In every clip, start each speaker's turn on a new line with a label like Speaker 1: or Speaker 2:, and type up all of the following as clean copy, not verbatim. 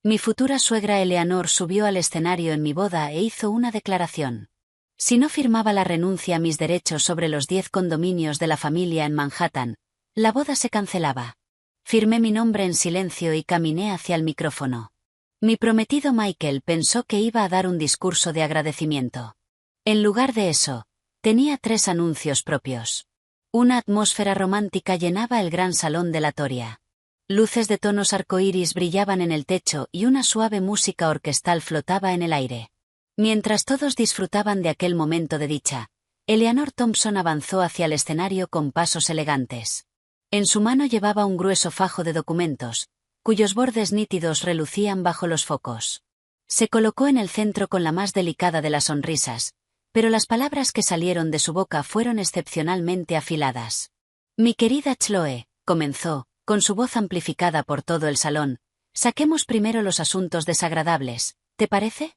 Speaker 1: Mi futura suegra Eleanor subió al escenario en mi boda e hizo una declaración. Si no firmaba la renuncia a mis derechos sobre los 10 condominios de la familia en Manhattan, la boda se cancelaba. Firmé mi nombre en silencio y caminé hacia el micrófono. Mi prometido Michael pensó que iba a dar un discurso de agradecimiento. En lugar de eso, tenía 3 anuncios propios. Una atmósfera romántica llenaba el gran salón de la Toria. Luces de tonos arcoíris brillaban en el techo y una suave música orquestal flotaba en el aire. Mientras todos disfrutaban de aquel momento de dicha, Eleanor Thompson avanzó hacia el escenario con pasos elegantes. En su mano llevaba un grueso fajo de documentos, cuyos bordes nítidos relucían bajo los focos. Se colocó en el centro con la más delicada de las sonrisas, pero las palabras que salieron de su boca fueron excepcionalmente afiladas. Mi querida Chloe, comenzó, con su voz amplificada por todo el salón, saquemos primero los asuntos desagradables, ¿te parece?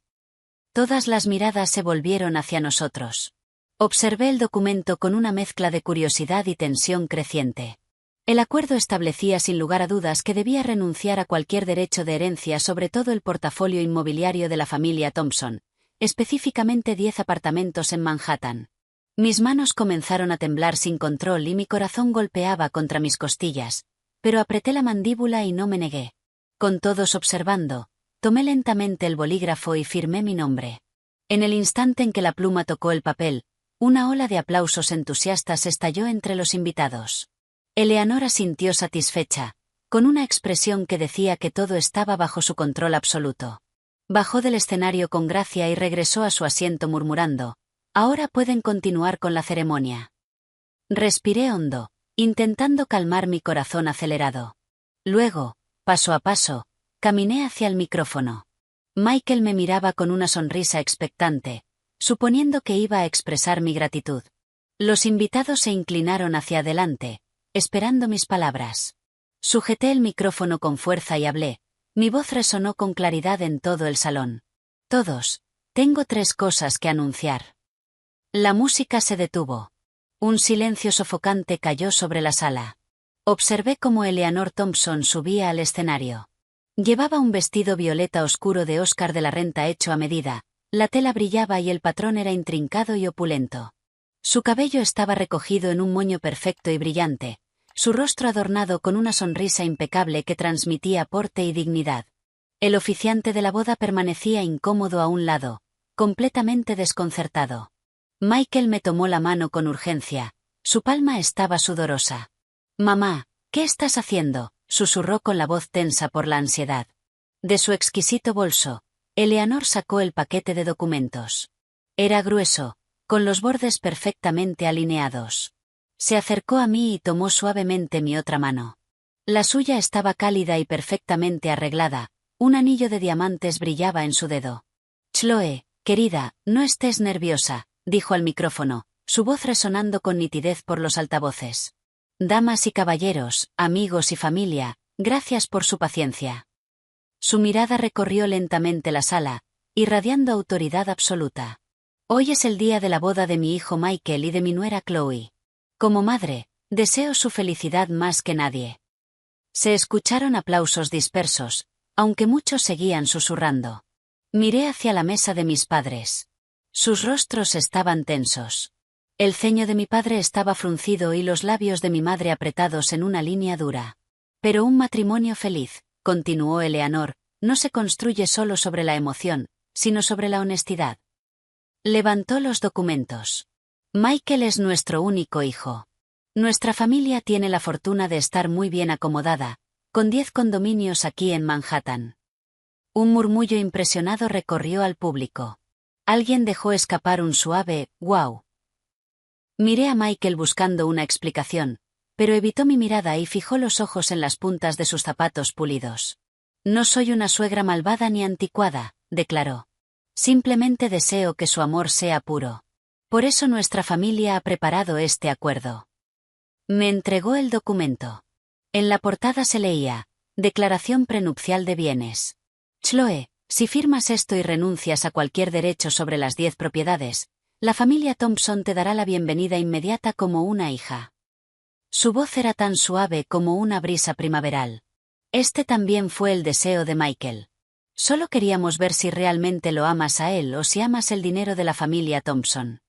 Speaker 1: Todas las miradas se volvieron hacia nosotros. Observé el documento con una mezcla de curiosidad y tensión creciente. El acuerdo establecía sin lugar a dudas que debía renunciar a cualquier derecho de herencia sobre todo el portafolio inmobiliario de la familia Thompson, específicamente 10 apartamentos en Manhattan. Mis manos comenzaron a temblar sin control y mi corazón golpeaba contra mis costillas, pero apreté la mandíbula y no me negué. Con todos observando, tomé lentamente el bolígrafo y firmé mi nombre. En el instante en que la pluma tocó el papel, una ola de aplausos entusiastas estalló entre los invitados. Eleanor asintió satisfecha, con una expresión que decía que todo estaba bajo su control absoluto. Bajó del escenario con gracia y regresó a su asiento murmurando, «Ahora pueden continuar con la ceremonia». Respiré hondo, intentando calmar mi corazón acelerado. Luego, paso a paso, caminé hacia el micrófono. Michael me miraba con una sonrisa expectante, suponiendo que iba a expresar mi gratitud. Los invitados se inclinaron hacia adelante, esperando mis palabras. Sujeté el micrófono con fuerza y hablé. Mi voz resonó con claridad en todo el salón. Todos, tengo 3 cosas que anunciar. La música se detuvo. Un silencio sofocante cayó sobre la sala. Observé cómo Eleanor Thompson subía al escenario. Llevaba un vestido violeta oscuro de Oscar de la Renta hecho a medida, la tela brillaba y el patrón era intrincado y opulento. Su cabello estaba recogido en un moño perfecto y brillante, su rostro adornado con una sonrisa impecable que transmitía porte y dignidad. El oficiante de la boda permanecía incómodo a un lado, completamente desconcertado. Michael me tomó la mano con urgencia, su palma estaba sudorosa. «Mamá, ¿qué estás haciendo?», susurró con la voz tensa por la ansiedad. De su exquisito bolso, Eleanor sacó el paquete de documentos. Era grueso, con los bordes perfectamente alineados. Se acercó a mí y tomó suavemente mi otra mano. La suya estaba cálida y perfectamente arreglada, un anillo de diamantes brillaba en su dedo. «Chloe, querida, no estés nerviosa», dijo al micrófono, su voz resonando con nitidez por los altavoces. «Damas y caballeros, amigos y familia, gracias por su paciencia». Su mirada recorrió lentamente la sala, irradiando autoridad absoluta. «Hoy es el día de la boda de mi hijo Michael y de mi nuera Chloe. Como madre, deseo su felicidad más que nadie». Se escucharon aplausos dispersos, aunque muchos seguían susurrando. Miré hacia la mesa de mis padres. Sus rostros estaban tensos. El ceño de mi padre estaba fruncido y los labios de mi madre apretados en una línea dura. «Pero un matrimonio feliz», continuó Eleanor, «no se construye solo sobre la emoción, sino sobre la honestidad». Levantó los documentos. «Michael es nuestro único hijo. Nuestra familia tiene la fortuna de estar muy bien acomodada, con 10 condominios aquí en Manhattan». Un murmullo impresionado recorrió al público. Alguien dejó escapar un suave «wow». Miré a Michael buscando una explicación, pero evitó mi mirada y fijó los ojos en las puntas de sus zapatos pulidos. «No soy una suegra malvada ni anticuada», declaró. «Simplemente deseo que su amor sea puro. Por eso nuestra familia ha preparado este acuerdo». Me entregó el documento. En la portada se leía, «Declaración prenupcial de bienes. Chloe, si firmas esto y renuncias a cualquier derecho sobre las 10 propiedades, la familia Thompson te dará la bienvenida inmediata como una hija». Su voz era tan suave como una brisa primaveral. Este también fue el deseo de Michael. Solo queríamos ver si realmente lo amas a él o si amas el dinero de la familia Thompson.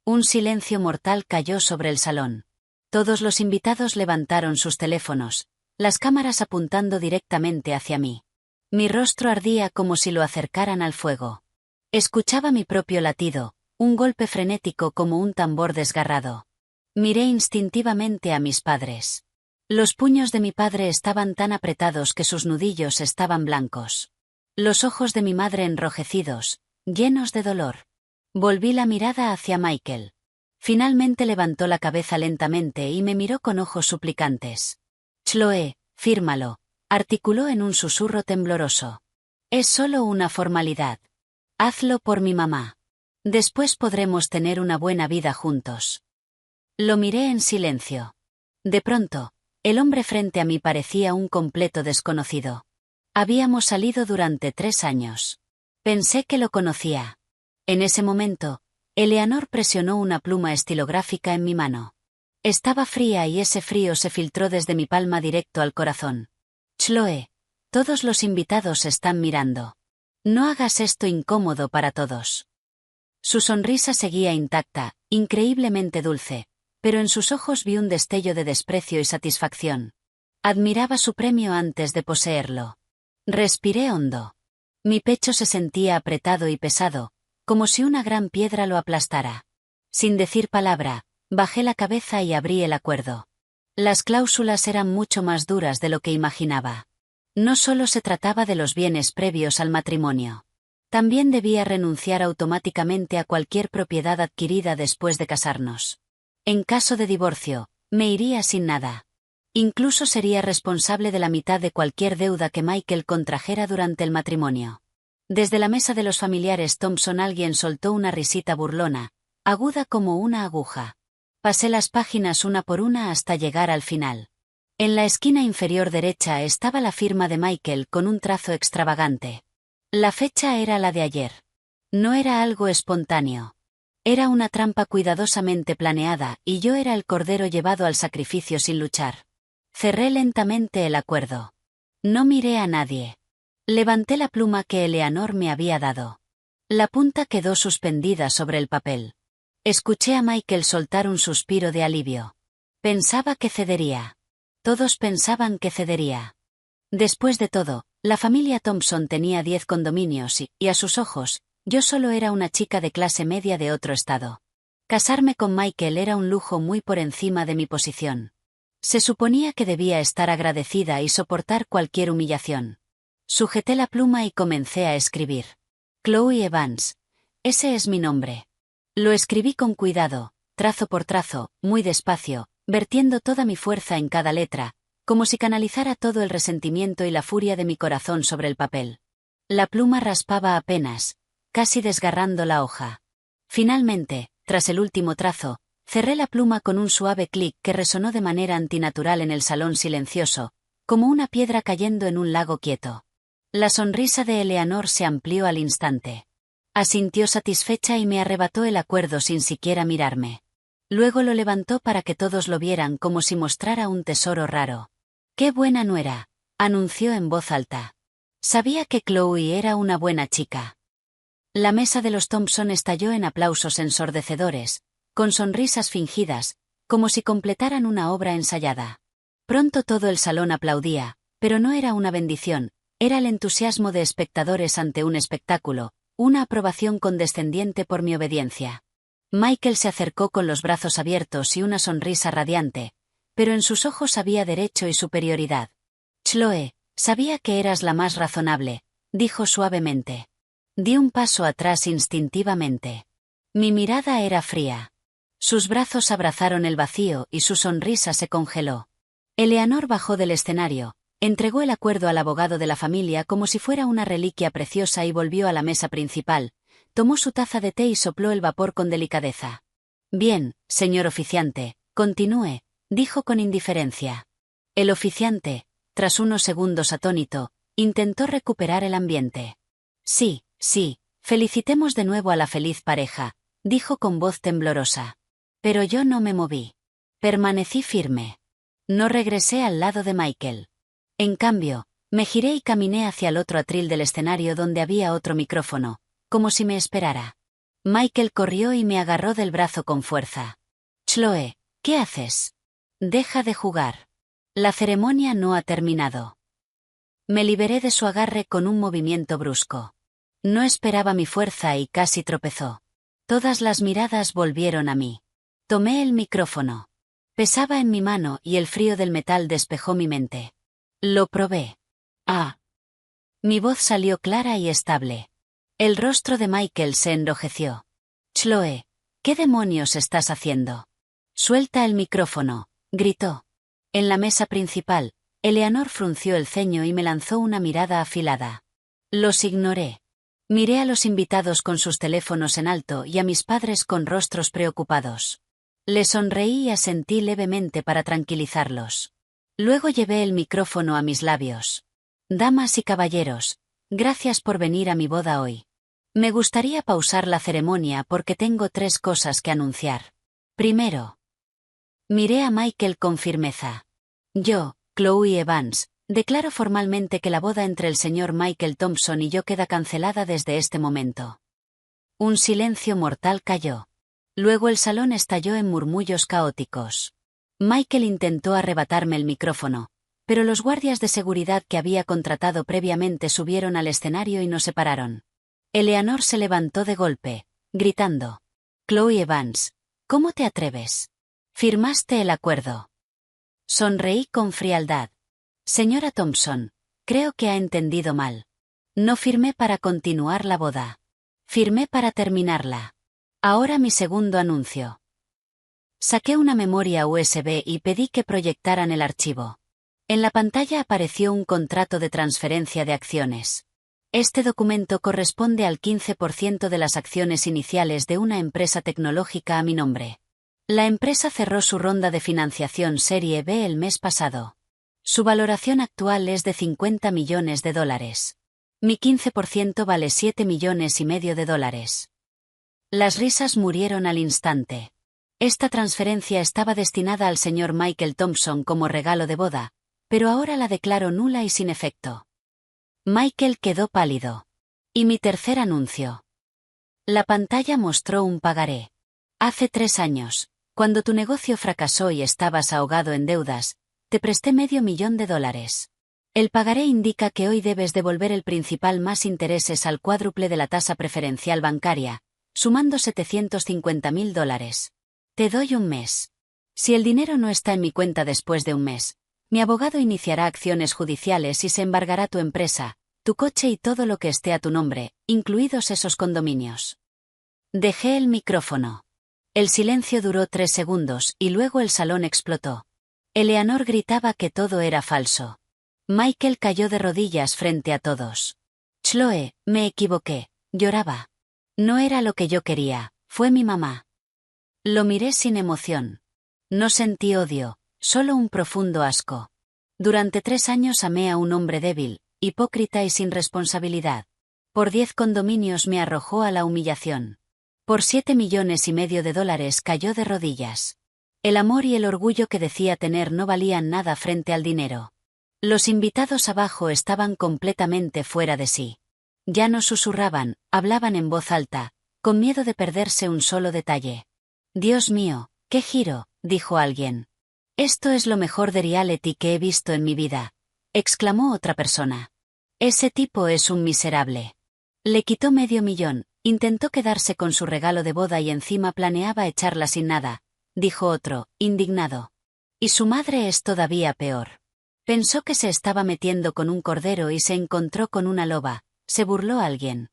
Speaker 1: Un silencio mortal cayó sobre el salón. Todos los invitados levantaron sus teléfonos, las cámaras apuntando directamente hacia mí. Mi rostro ardía como si lo acercaran al fuego. Escuchaba mi propio latido, un golpe frenético como un tambor desgarrado. Miré instintivamente a mis padres. Los puños de mi padre estaban tan apretados que sus nudillos estaban blancos. Los ojos de mi madre enrojecidos, llenos de dolor. Volví la mirada hacia Michael. Finalmente levantó la cabeza lentamente y me miró con ojos suplicantes. Chloe, fírmalo, articuló en un susurro tembloroso. Es solo una formalidad. Hazlo por mi mamá. Después podremos tener una buena vida juntos. Lo miré en silencio. De pronto, el hombre frente a mí parecía un completo desconocido. Habíamos salido durante 3 años. Pensé que lo conocía. En ese momento, Eleanor presionó una pluma estilográfica en mi mano. Estaba fría y ese frío se filtró desde mi palma directo al corazón. Chloe, todos los invitados están mirando. No hagas esto incómodo para todos. Su sonrisa seguía intacta, increíblemente dulce, pero en sus ojos vi un destello de desprecio y satisfacción. Admiraba su premio antes de poseerlo. Respiré hondo. Mi pecho se sentía apretado y pesado, como si una gran piedra lo aplastara. Sin decir palabra, bajé la cabeza y abrí el acuerdo. Las cláusulas eran mucho más duras de lo que imaginaba. No solo se trataba de los bienes previos al matrimonio. También debía renunciar automáticamente a cualquier propiedad adquirida después de casarnos. En caso de divorcio, me iría sin nada. Incluso sería responsable de la mitad de cualquier deuda que Michael contrajera durante el matrimonio. Desde la mesa de los familiares Thompson alguien soltó una risita burlona, aguda como una aguja. Pasé las páginas una por una hasta llegar al final. En la esquina inferior derecha estaba la firma de Michael con un trazo extravagante. La fecha era la de ayer. No era algo espontáneo. Era una trampa cuidadosamente planeada y yo era el cordero llevado al sacrificio sin luchar. Cerré lentamente el acuerdo. No miré a nadie. Levanté la pluma que Eleanor me había dado. La punta quedó suspendida sobre el papel. Escuché a Michael soltar un suspiro de alivio. Pensaba que cedería. Todos pensaban que cedería. Después de todo, la familia Thompson tenía 10 condominios y a sus ojos, yo solo era una chica de clase media de otro estado. Casarme con Michael era un lujo muy por encima de mi posición. Se suponía que debía estar agradecida y soportar cualquier humillación. Sujeté la pluma y comencé a escribir. Chloe Evans. Ese es mi nombre. Lo escribí con cuidado, trazo por trazo, muy despacio, vertiendo toda mi fuerza en cada letra, como si canalizara todo el resentimiento y la furia de mi corazón sobre el papel. La pluma raspaba apenas, casi desgarrando la hoja. Finalmente, tras el último trazo, cerré la pluma con un suave clic que resonó de manera antinatural en el salón silencioso, como una piedra cayendo en un lago quieto. La sonrisa de Eleanor se amplió al instante. Asintió satisfecha y me arrebató el acuerdo sin siquiera mirarme. Luego lo levantó para que todos lo vieran como si mostrara un tesoro raro. «¡Qué buena nuera!», anunció en voz alta. Sabía que Chloe era una buena chica. La mesa de los Thompson estalló en aplausos ensordecedores, con sonrisas fingidas, como si completaran una obra ensayada. Pronto todo el salón aplaudía, pero no era una bendición, era el entusiasmo de espectadores ante un espectáculo, una aprobación condescendiente por mi obediencia. Michael se acercó con los brazos abiertos y una sonrisa radiante, pero en sus ojos había derecho y superioridad. «Chloe, sabía que eras la más razonable», dijo suavemente. Di un paso atrás instintivamente. Mi mirada era fría. Sus brazos abrazaron el vacío y su sonrisa se congeló. Eleanor bajó del escenario, entregó el acuerdo al abogado de la familia como si fuera una reliquia preciosa y volvió a la mesa principal, tomó su taza de té y sopló el vapor con delicadeza. «Bien, señor oficiante, continúe», dijo con indiferencia. El oficiante, tras unos segundos atónito, intentó recuperar el ambiente. «Sí, sí, felicitemos de nuevo a la feliz pareja», dijo con voz temblorosa. Pero yo no me moví. Permanecí firme. No regresé al lado de Michael. En cambio, Me giré y caminé hacia el otro atril del escenario donde había otro micrófono, como si me esperara. Michael corrió y me agarró del brazo con fuerza. Chloe, ¿qué haces? Deja de jugar. La ceremonia no ha terminado. Me liberé de su agarre con un movimiento brusco. No esperaba mi fuerza y casi tropezó. Todas las miradas volvieron a mí. Tomé el micrófono. Pesaba en mi mano y el frío del metal despejó mi mente. Lo probé. Ah. Mi voz salió clara y estable. El rostro de Michael se enrojeció. Chloe, ¿qué demonios estás haciendo? Suelta el micrófono, gritó. En la mesa principal, Eleanor frunció el ceño y me lanzó una mirada afilada. Los ignoré. Miré a los invitados con sus teléfonos en alto y a mis padres con rostros preocupados. Les sonreí y asentí levemente para tranquilizarlos. Luego llevé el micrófono a mis labios. Damas y caballeros, gracias por venir a mi boda hoy. Me gustaría pausar la ceremonia porque tengo 3 cosas que anunciar. Primero. Miré a Michael con firmeza. Yo, Chloe Evans, declaro formalmente que la boda entre el señor Michael Thompson y yo queda cancelada desde este momento. Un silencio mortal cayó. Luego el salón estalló en murmullos caóticos. Michael intentó arrebatarme el micrófono, pero los guardias de seguridad que había contratado previamente subieron al escenario y nos separaron. Eleanor se levantó de golpe, gritando. Chloe Evans, ¿cómo te atreves? Firmaste el acuerdo. Sonreí con frialdad. Señora Thompson, creo que ha entendido mal. No firmé para continuar la boda. Firmé para terminarla. Ahora mi segundo anuncio. Saqué una memoria USB y pedí que proyectaran el archivo. En la pantalla apareció un contrato de transferencia de acciones. Este documento corresponde al 15% de las acciones iniciales de una empresa tecnológica a mi nombre. La empresa cerró su ronda de financiación Serie B el mes pasado. Su valoración actual es de $50 millones. Mi 15% vale $7,5 millones. Las risas murieron al instante. Esta transferencia estaba destinada al señor Michael Thompson como regalo de boda, pero ahora la declaro nula y sin efecto. Michael quedó pálido. Y mi tercer anuncio. La pantalla mostró un pagaré. Hace 3 años, cuando tu negocio fracasó y estabas ahogado en deudas, te presté $500,000. El pagaré indica que hoy debes devolver el principal más intereses al cuádruple de la tasa preferencial bancaria, sumando $750,000. Te doy un mes. Si el dinero no está en mi cuenta después de un mes, mi abogado iniciará acciones judiciales y se embargará tu empresa, tu coche y todo lo que esté a tu nombre, incluidos esos condominios. Dejé el micrófono. El silencio duró 3 segundos y luego el salón explotó. Eleanor gritaba que todo era falso. Michael cayó de rodillas frente a todos. Chloe, me equivoqué, lloraba. No era lo que yo quería, fue mi mamá. Lo miré sin emoción. No sentí odio, solo un profundo asco. Durante 3 años amé a un hombre débil, hipócrita y sin responsabilidad. Por 10 condominios me arrojó a la humillación. Por $7,5 millones cayó de rodillas. El amor y el orgullo que decía tener no valían nada frente al dinero. Los invitados abajo estaban completamente fuera de sí. Ya no susurraban, hablaban en voz alta, con miedo de perderse un solo detalle. Dios mío, qué giro, dijo alguien. Esto es lo mejor de reality que he visto en mi vida, exclamó otra persona. Ese tipo es un miserable. Le quitó $500,000, intentó quedarse con su regalo de boda y encima planeaba echarla sin nada, dijo otro, indignado. Y su madre es todavía peor. Pensó que se estaba metiendo con un cordero y se encontró con una loba, se burló alguien.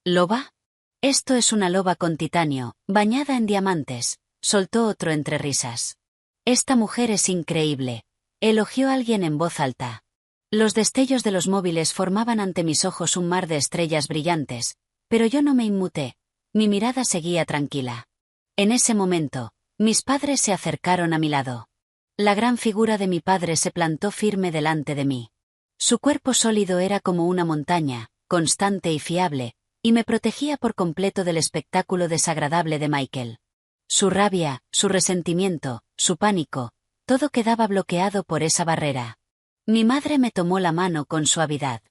Speaker 1: ¿Loba? Esto es una loba con titanio, bañada en diamantes, soltó otro entre risas. Esta mujer es increíble, elogió alguien en voz alta. Los destellos de los móviles formaban ante mis ojos un mar de estrellas brillantes, pero yo no me inmuté, mi mirada seguía tranquila. En ese momento, mis padres se acercaron a mi lado. La gran figura de mi padre se plantó firme delante de mí. Su cuerpo sólido era como una montaña, constante y fiable, y me protegía por completo del espectáculo desagradable de Michael. Su rabia, su resentimiento, su pánico, todo quedaba bloqueado por esa barrera. Mi madre me tomó la mano con suavidad.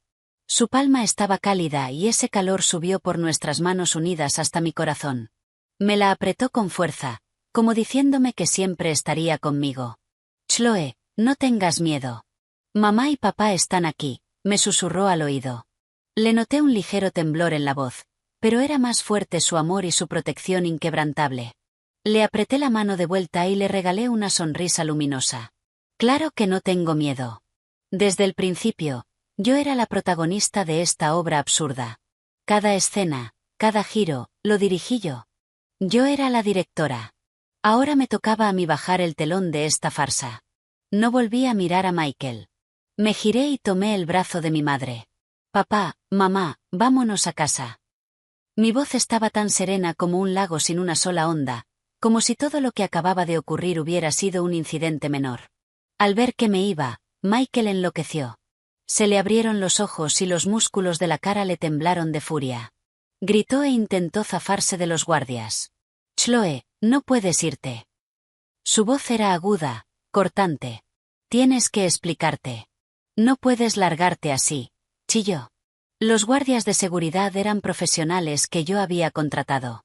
Speaker 1: Su palma estaba cálida y ese calor subió por nuestras manos unidas hasta mi corazón. Me la apretó con fuerza, como diciéndome que siempre estaría conmigo. Chloe, no tengas miedo. Mamá y papá están aquí, me susurró al oído. Le noté un ligero temblor en la voz, pero era más fuerte su amor y su protección inquebrantable. Le apreté la mano de vuelta y le regalé una sonrisa luminosa. Claro que no tengo miedo. Desde el principio, yo era la protagonista de esta obra absurda. Cada escena, cada giro, lo dirigí yo. Yo era la directora. Ahora me tocaba a mí bajar el telón de esta farsa. No volví a mirar a Michael. Me giré y tomé el brazo de mi madre. Papá, mamá, vámonos a casa. Mi voz estaba tan serena como un lago sin una sola onda, como si todo lo que acababa de ocurrir hubiera sido un incidente menor. Al ver que me iba, Michael enloqueció. Se le abrieron los ojos y los músculos de la cara le temblaron de furia. Gritó e intentó zafarse de los guardias. Chloe, no puedes irte. Su voz era aguda, cortante. Tienes que explicarte. No puedes largarte así, chilló. Los guardias de seguridad eran profesionales que yo había contratado.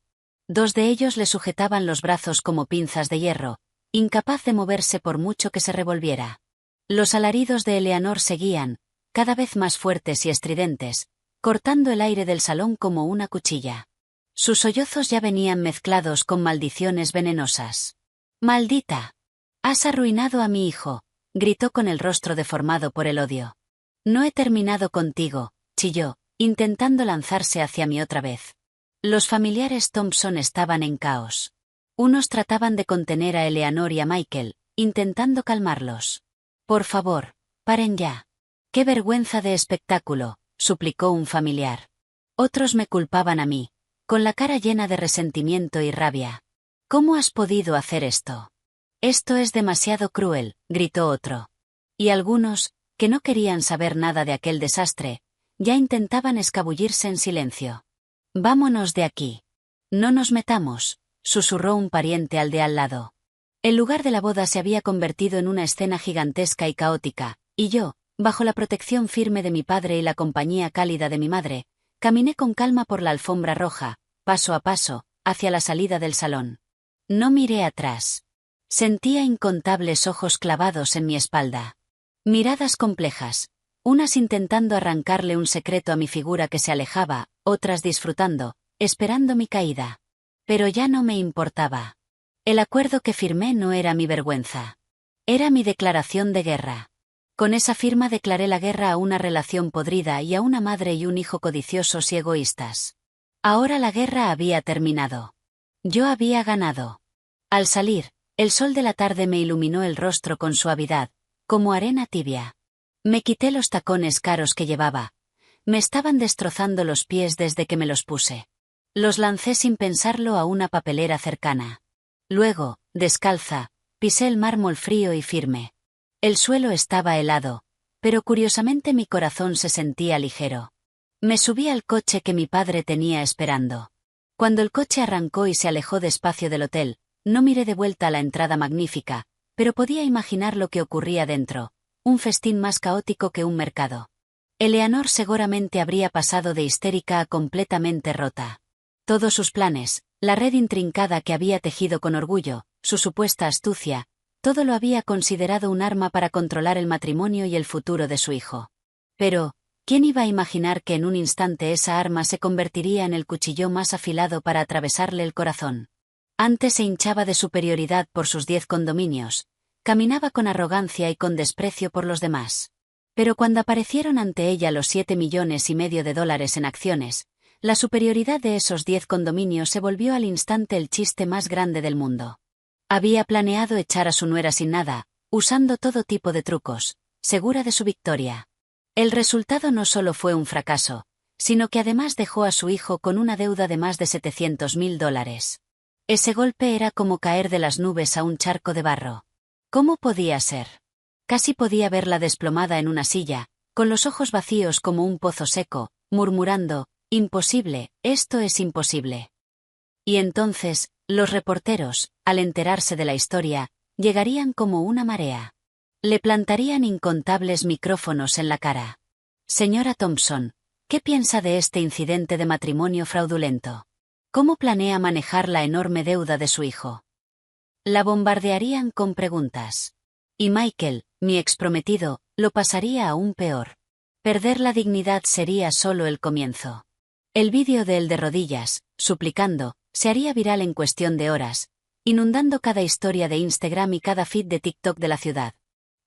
Speaker 1: 2 de ellos le sujetaban los brazos como pinzas de hierro, incapaz de moverse por mucho que se revolviera. Los alaridos de Eleanor seguían, cada vez más fuertes y estridentes, cortando el aire del salón como una cuchilla. Sus sollozos ya venían mezclados con maldiciones venenosas. ¡Maldita! Has arruinado a mi hijo, gritó con el rostro deformado por el odio. No he terminado contigo, chilló, intentando lanzarse hacia mí otra vez. Los familiares Thompson estaban en caos. Unos trataban de contener a Eleanor y a Michael, intentando calmarlos. Por favor, paren ya. ¡Qué vergüenza de espectáculo!, suplicó un familiar. Otros me culpaban a mí, con la cara llena de resentimiento y rabia. ¿Cómo has podido hacer esto? Esto es demasiado cruel, gritó otro. Y algunos, que no querían saber nada de aquel desastre, ya intentaban escabullirse en silencio. Vámonos de aquí. No nos metamos, susurró un pariente al de al lado. El lugar de la boda se había convertido en una escena gigantesca y caótica, y yo, bajo la protección firme de mi padre y la compañía cálida de mi madre, caminé con calma por la alfombra roja, paso a paso, hacia la salida del salón. No miré atrás. Sentía incontables ojos clavados en mi espalda. Miradas complejas, unas intentando arrancarle un secreto a mi figura que se alejaba, otras disfrutando, esperando mi caída. Pero ya no me importaba. El acuerdo que firmé no era mi vergüenza. Era mi declaración de guerra. Con esa firma declaré la guerra a una relación podrida y a una madre y un hijo codiciosos y egoístas. Ahora la guerra había terminado. Yo había ganado. Al salir, el sol de la tarde me iluminó el rostro con suavidad, como arena tibia. Me quité los tacones caros que llevaba. Me estaban destrozando los pies desde que me los puse. Los lancé sin pensarlo a una papelera cercana. Luego, descalza, pisé el mármol frío y firme. El suelo estaba helado, pero curiosamente mi corazón se sentía ligero. Me subí al coche que mi padre tenía esperando. Cuando el coche arrancó y se alejó despacio del hotel, no miré de vuelta a la entrada magnífica, pero podía imaginar lo que ocurría dentro, un festín más caótico que un mercado. Eleanor seguramente habría pasado de histérica a completamente rota. Todos sus planes, la red intrincada que había tejido con orgullo, su supuesta astucia, todo lo había considerado un arma para controlar el matrimonio y el futuro de su hijo. Pero, ¿quién iba a imaginar que en un instante esa arma se convertiría en el cuchillo más afilado para atravesarle el corazón? Antes se hinchaba de superioridad por sus 10 condominios, caminaba con arrogancia y con desprecio por los demás. Pero cuando aparecieron ante ella los $7,5 millones en acciones, la superioridad de esos 10 condominios se volvió al instante el chiste más grande del mundo. Había planeado echar a su nuera sin nada, usando todo tipo de trucos, segura de su victoria. El resultado no solo fue un fracaso, sino que además dejó a su hijo con una deuda de más de $700,000. Ese golpe era como caer de las nubes a un charco de barro. ¿Cómo podía ser? Casi podía verla desplomada en una silla, con los ojos vacíos como un pozo seco, murmurando, «Imposible, esto es imposible». Y entonces, los reporteros, al enterarse de la historia, llegarían como una marea. Le plantarían incontables micrófonos en la cara. Señora Thompson, ¿qué piensa de este incidente de matrimonio fraudulento? ¿Cómo planea manejar la enorme deuda de su hijo? La bombardearían con preguntas. Y Michael, mi exprometido, lo pasaría aún peor. Perder la dignidad sería solo el comienzo. El vídeo de él de rodillas, suplicando, se haría viral en cuestión de horas, inundando cada historia de Instagram y cada feed de TikTok de la ciudad.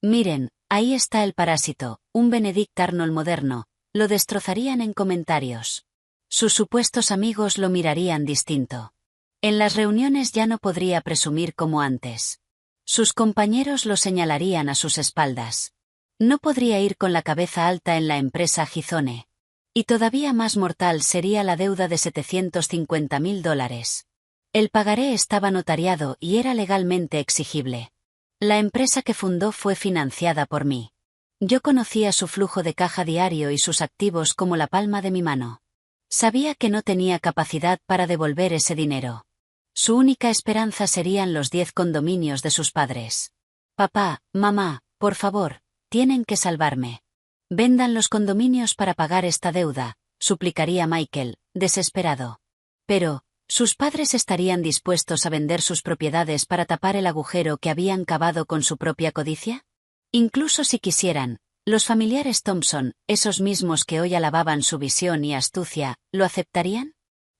Speaker 1: Miren, ahí está el parásito, un Benedict Arnold moderno, lo destrozarían en comentarios. Sus supuestos amigos lo mirarían distinto. En las reuniones ya no podría presumir como antes. Sus compañeros lo señalarían a sus espaldas. No podría ir con la cabeza alta en la empresa Gizone. Y todavía más mortal sería la deuda de $750.000. El pagaré estaba notariado y era legalmente exigible. La empresa que fundó fue financiada por mí. Yo conocía su flujo de caja diario y sus activos como la palma de mi mano. Sabía que no tenía capacidad para devolver ese dinero. Su única esperanza serían los 10 condominios de sus padres. Papá, mamá, por favor, tienen que salvarme. Vendan los condominios para pagar esta deuda, suplicaría Michael, desesperado. Pero, ¿sus padres estarían dispuestos a vender sus propiedades para tapar el agujero que habían cavado con su propia codicia? Incluso si quisieran, los familiares Thompson, esos mismos que hoy alababan su visión y astucia, ¿lo aceptarían?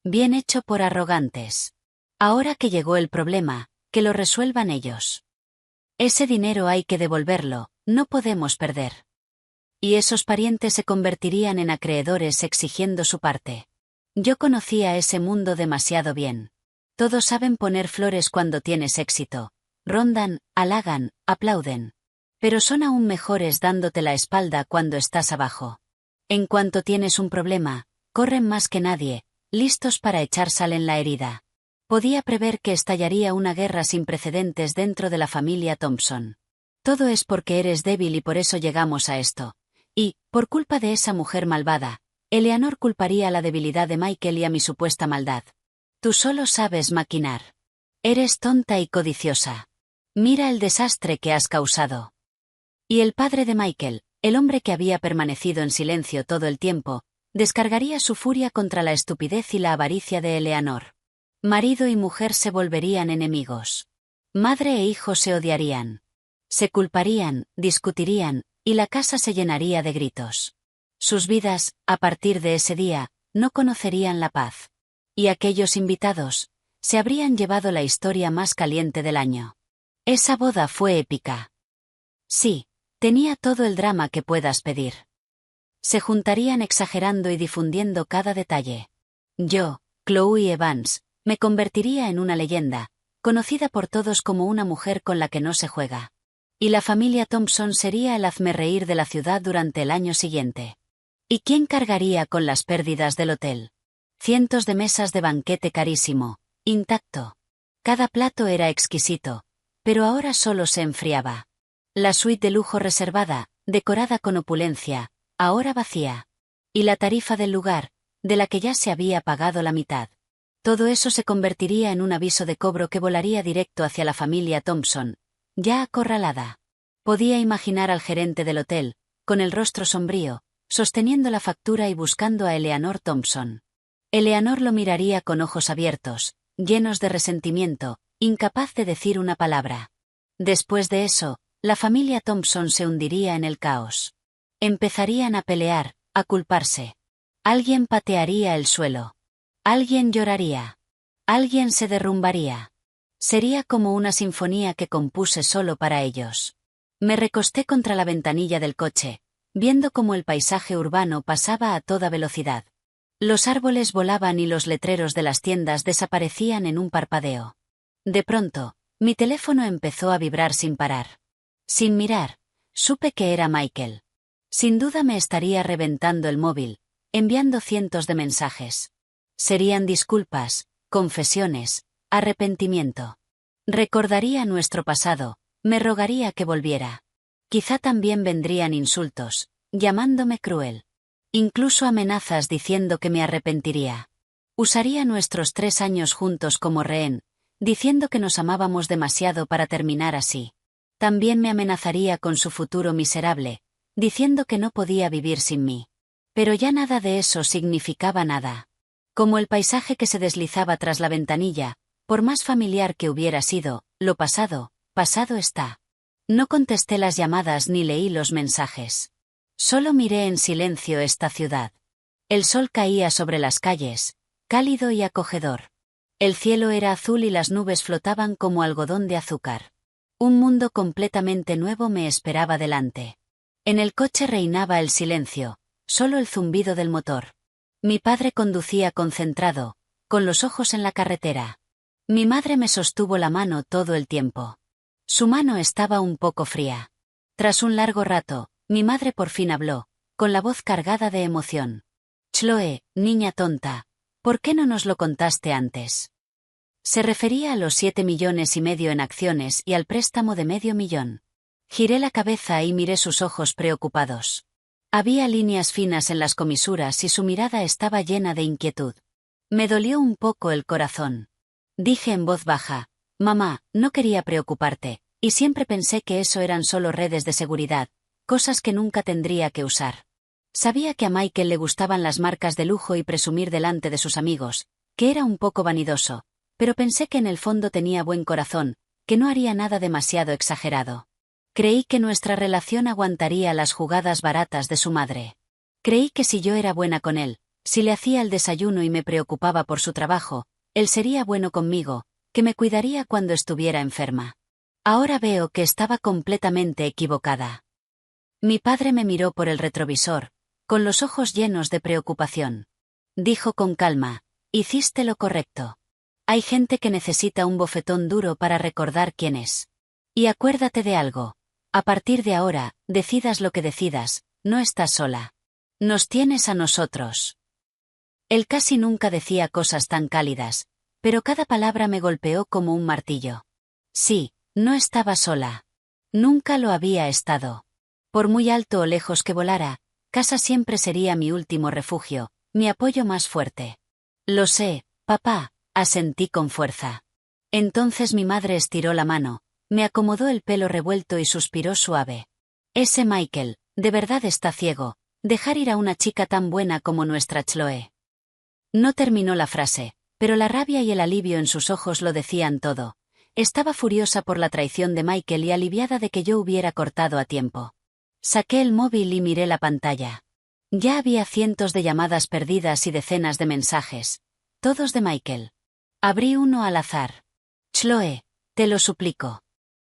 Speaker 1: Bien hecho por arrogantes. Ahora que llegó el problema, que lo resuelvan ellos. Ese dinero hay que devolverlo, no podemos perder. Y esos parientes se convertirían en acreedores exigiendo su parte. Yo conocía ese mundo demasiado bien. Todos saben poner flores cuando tienes éxito. Rondan, halagan, aplauden. Pero son aún mejores dándote la espalda cuando estás abajo. En cuanto tienes un problema, corren más que nadie, listos para echar sal en la herida. Podía prever que estallaría una guerra sin precedentes dentro de la familia Thompson. Todo es porque eres débil y por eso llegamos a esto. Y, por culpa de esa mujer malvada, Eleanor culparía a la debilidad de Michael y a mi supuesta maldad. Tú solo sabes maquinar. Eres tonta y codiciosa. Mira el desastre que has causado. Y el padre de Michael, el hombre que había permanecido en silencio todo el tiempo, descargaría su furia contra la estupidez y la avaricia de Eleanor. Marido y mujer se volverían enemigos. Madre e hijo se odiarían. Se culparían, discutirían, y la casa se llenaría de gritos. Sus vidas, a partir de ese día, no conocerían la paz. Y aquellos invitados, se habrían llevado la historia más caliente del año. Esa boda fue épica. Sí, tenía todo el drama que puedas pedir. Se juntarían exagerando y difundiendo cada detalle. Yo, Chloe Evans, me convertiría en una leyenda, conocida por todos como una mujer con la que no se juega. Y la familia Thompson sería el hazmerreír de la ciudad durante el año siguiente. ¿Y quién cargaría con las pérdidas del hotel? Cientos de mesas de banquete carísimo, intacto. Cada plato era exquisito, pero ahora solo se enfriaba. La suite de lujo reservada, decorada con opulencia, ahora vacía. Y la tarifa del lugar, de la que ya se había pagado la mitad. Todo eso se convertiría en un aviso de cobro que volaría directo hacia la familia Thompson, ya acorralada. Podía imaginar al gerente del hotel, con el rostro sombrío, sosteniendo la factura y buscando a Eleanor Thompson. Eleanor lo miraría con ojos abiertos, llenos de resentimiento, incapaz de decir una palabra. Después de eso, la familia Thompson se hundiría en el caos. Empezarían a pelear, a culparse. Alguien patearía el suelo. Alguien lloraría. Alguien se derrumbaría. Sería como una sinfonía que compuse solo para ellos. Me recosté contra la ventanilla del coche, viendo cómo el paisaje urbano pasaba a toda velocidad. Los árboles volaban y los letreros de las tiendas desaparecían en un parpadeo. De pronto, mi teléfono empezó a vibrar sin parar. Sin mirar, supe que era Michael. Sin duda me estaría reventando el móvil, enviando cientos de mensajes. Serían disculpas, confesiones, arrepentimiento. Recordaría nuestro pasado, me rogaría que volviera. Quizá también vendrían insultos, llamándome cruel. Incluso amenazas diciendo que me arrepentiría. Usaría nuestros 3 años juntos como rehén, diciendo que nos amábamos demasiado para terminar así. También me amenazaría con su futuro miserable, diciendo que no podía vivir sin mí. Pero ya nada de eso significaba nada. Como el paisaje que se deslizaba tras la ventanilla, por más familiar que hubiera sido, lo pasado, pasado está. No contesté las llamadas ni leí los mensajes. Solo miré en silencio esta ciudad. El sol caía sobre las calles, cálido y acogedor. El cielo era azul y las nubes flotaban como algodón de azúcar. Un mundo completamente nuevo me esperaba delante. En el coche reinaba el silencio, solo el zumbido del motor. Mi padre conducía concentrado, con los ojos en la carretera. Mi madre me sostuvo la mano todo el tiempo. Su mano estaba un poco fría. Tras un largo rato, mi madre por fin habló, con la voz cargada de emoción. Chloe, niña tonta, ¿por qué no nos lo contaste antes? Se refería a los 7,5 millones en acciones y al préstamo de $500,000. Giré la cabeza y miré sus ojos preocupados. Había líneas finas en las comisuras y su mirada estaba llena de inquietud. Me dolió un poco el corazón. Dije en voz baja, mamá, no quería preocuparte, y siempre pensé que eso eran solo redes de seguridad, cosas que nunca tendría que usar. Sabía que a Michael le gustaban las marcas de lujo y presumir delante de sus amigos, que era un poco vanidoso, pero pensé que en el fondo tenía buen corazón, que no haría nada demasiado exagerado. Creí que nuestra relación aguantaría las jugadas baratas de su madre. Creí que si yo era buena con él, si le hacía el desayuno y me preocupaba por su trabajo, él sería bueno conmigo, que me cuidaría cuando estuviera enferma. Ahora veo que estaba completamente equivocada. Mi padre me miró por el retrovisor, con los ojos llenos de preocupación. Dijo con calma, hiciste lo correcto. Hay gente que necesita un bofetón duro para recordar quién es. Y acuérdate de algo. A partir de ahora, decidas lo que decidas, no estás sola. Nos tienes a nosotros. Él casi nunca decía cosas tan cálidas, pero cada palabra me golpeó como un martillo. Sí, no estaba sola. Nunca lo había estado. Por muy alto o lejos que volara, casa siempre sería mi último refugio, mi apoyo más fuerte. Lo sé, papá, asentí con fuerza. Entonces mi madre estiró la mano, me acomodó el pelo revuelto y suspiró suave. Ese Michael, de verdad está ciego, dejar ir a una chica tan buena como nuestra Chloe. No terminó la frase, pero la rabia y el alivio en sus ojos lo decían todo. Estaba furiosa por la traición de Michael y aliviada de que yo hubiera cortado a tiempo. Saqué el móvil y miré la pantalla. Ya había cientos de llamadas perdidas y decenas de mensajes, todos de Michael. Abrí uno al azar. Chloe, te lo suplico.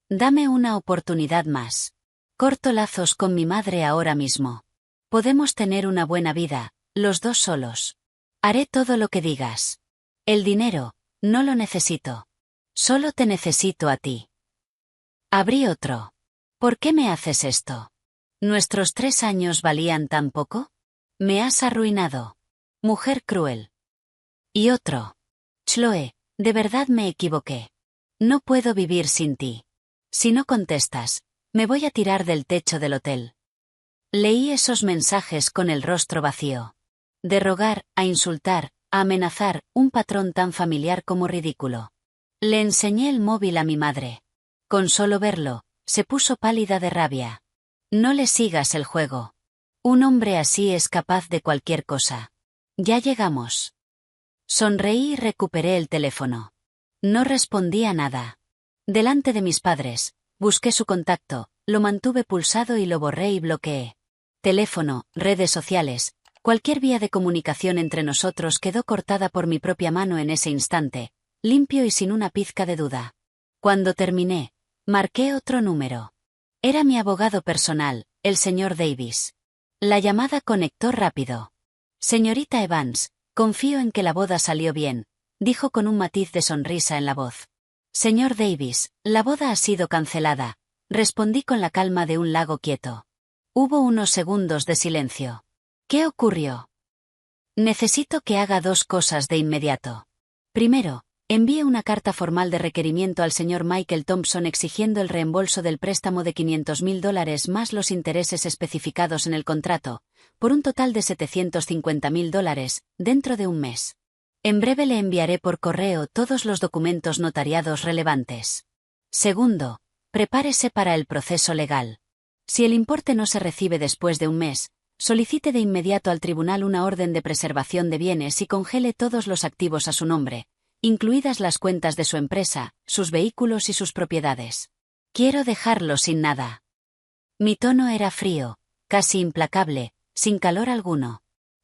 Speaker 1: Dame una oportunidad más. Corto lazos con mi madre ahora mismo. Podemos tener una buena vida, los dos solos. Haré todo lo que digas. El dinero, no lo necesito. Solo te necesito a ti. Abrí otro. ¿Por qué me haces esto? ¿Nuestros 3 años valían tan poco? Me has arruinado. Mujer cruel. Y otro. Chloe, de verdad me equivoqué. No puedo vivir sin ti. Si no contestas, me voy a tirar del techo del hotel. Leí esos mensajes con el rostro vacío. De rogar, a insultar, a amenazar, un patrón tan familiar como ridículo. Le enseñé el móvil a mi madre. Con solo verlo, se puso pálida de rabia. No le sigas el juego. Un hombre así es capaz de cualquier cosa. Ya llegamos. Sonreí y recuperé el teléfono. No respondía nada. Delante de mis padres, busqué su contacto, lo mantuve pulsado y lo borré y bloqueé. Teléfono, redes sociales, cualquier vía de comunicación entre nosotros quedó cortada por mi propia mano en ese instante, limpio y sin una pizca de duda. Cuando terminé, marqué otro número. Era mi abogado personal, el señor Davis. La llamada conectó rápido. Señorita Evans, confío en que la boda salió bien, dijo con un matiz de sonrisa en la voz. Señor Davis, la boda ha sido cancelada, respondí con la calma de un lago quieto. Hubo unos segundos de silencio. ¿Qué ocurrió? Necesito que haga 2 cosas de inmediato. Primero, envíe una carta formal de requerimiento al señor Michael Thompson exigiendo el reembolso del préstamo de $500,000 más los intereses especificados en el contrato, por un total de $750,000, dentro de un mes. En breve le enviaré por correo todos los documentos notariados relevantes. Segundo, prepárese para el proceso legal. Si el importe no se recibe después de un mes, solicite de inmediato al tribunal una orden de preservación de bienes y congele todos los activos a su nombre, incluidas las cuentas de su empresa, sus vehículos y sus propiedades. Quiero dejarlo sin nada. Mi tono era frío, casi implacable, sin calor alguno.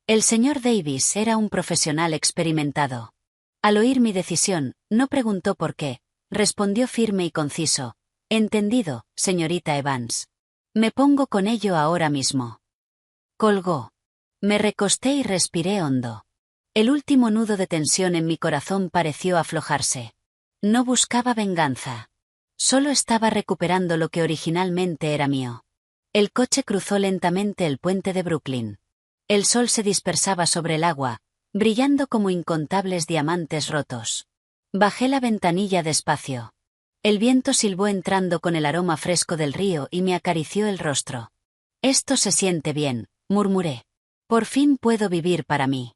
Speaker 1: El señor Davis era un profesional experimentado. Al oír mi decisión, no preguntó por qué, respondió firme y conciso: entendido, señorita Evans. Me pongo con ello ahora mismo. Colgó. Me recosté y respiré hondo. El último nudo de tensión en mi corazón pareció aflojarse. No buscaba venganza. Solo estaba recuperando lo que originalmente era mío. El coche cruzó lentamente el puente de Brooklyn. El sol se dispersaba sobre el agua, brillando como incontables diamantes rotos. Bajé la ventanilla despacio. El viento silbó entrando con el aroma fresco del río y me acarició el rostro. Esto se siente bien, murmuré. Por fin puedo vivir para mí.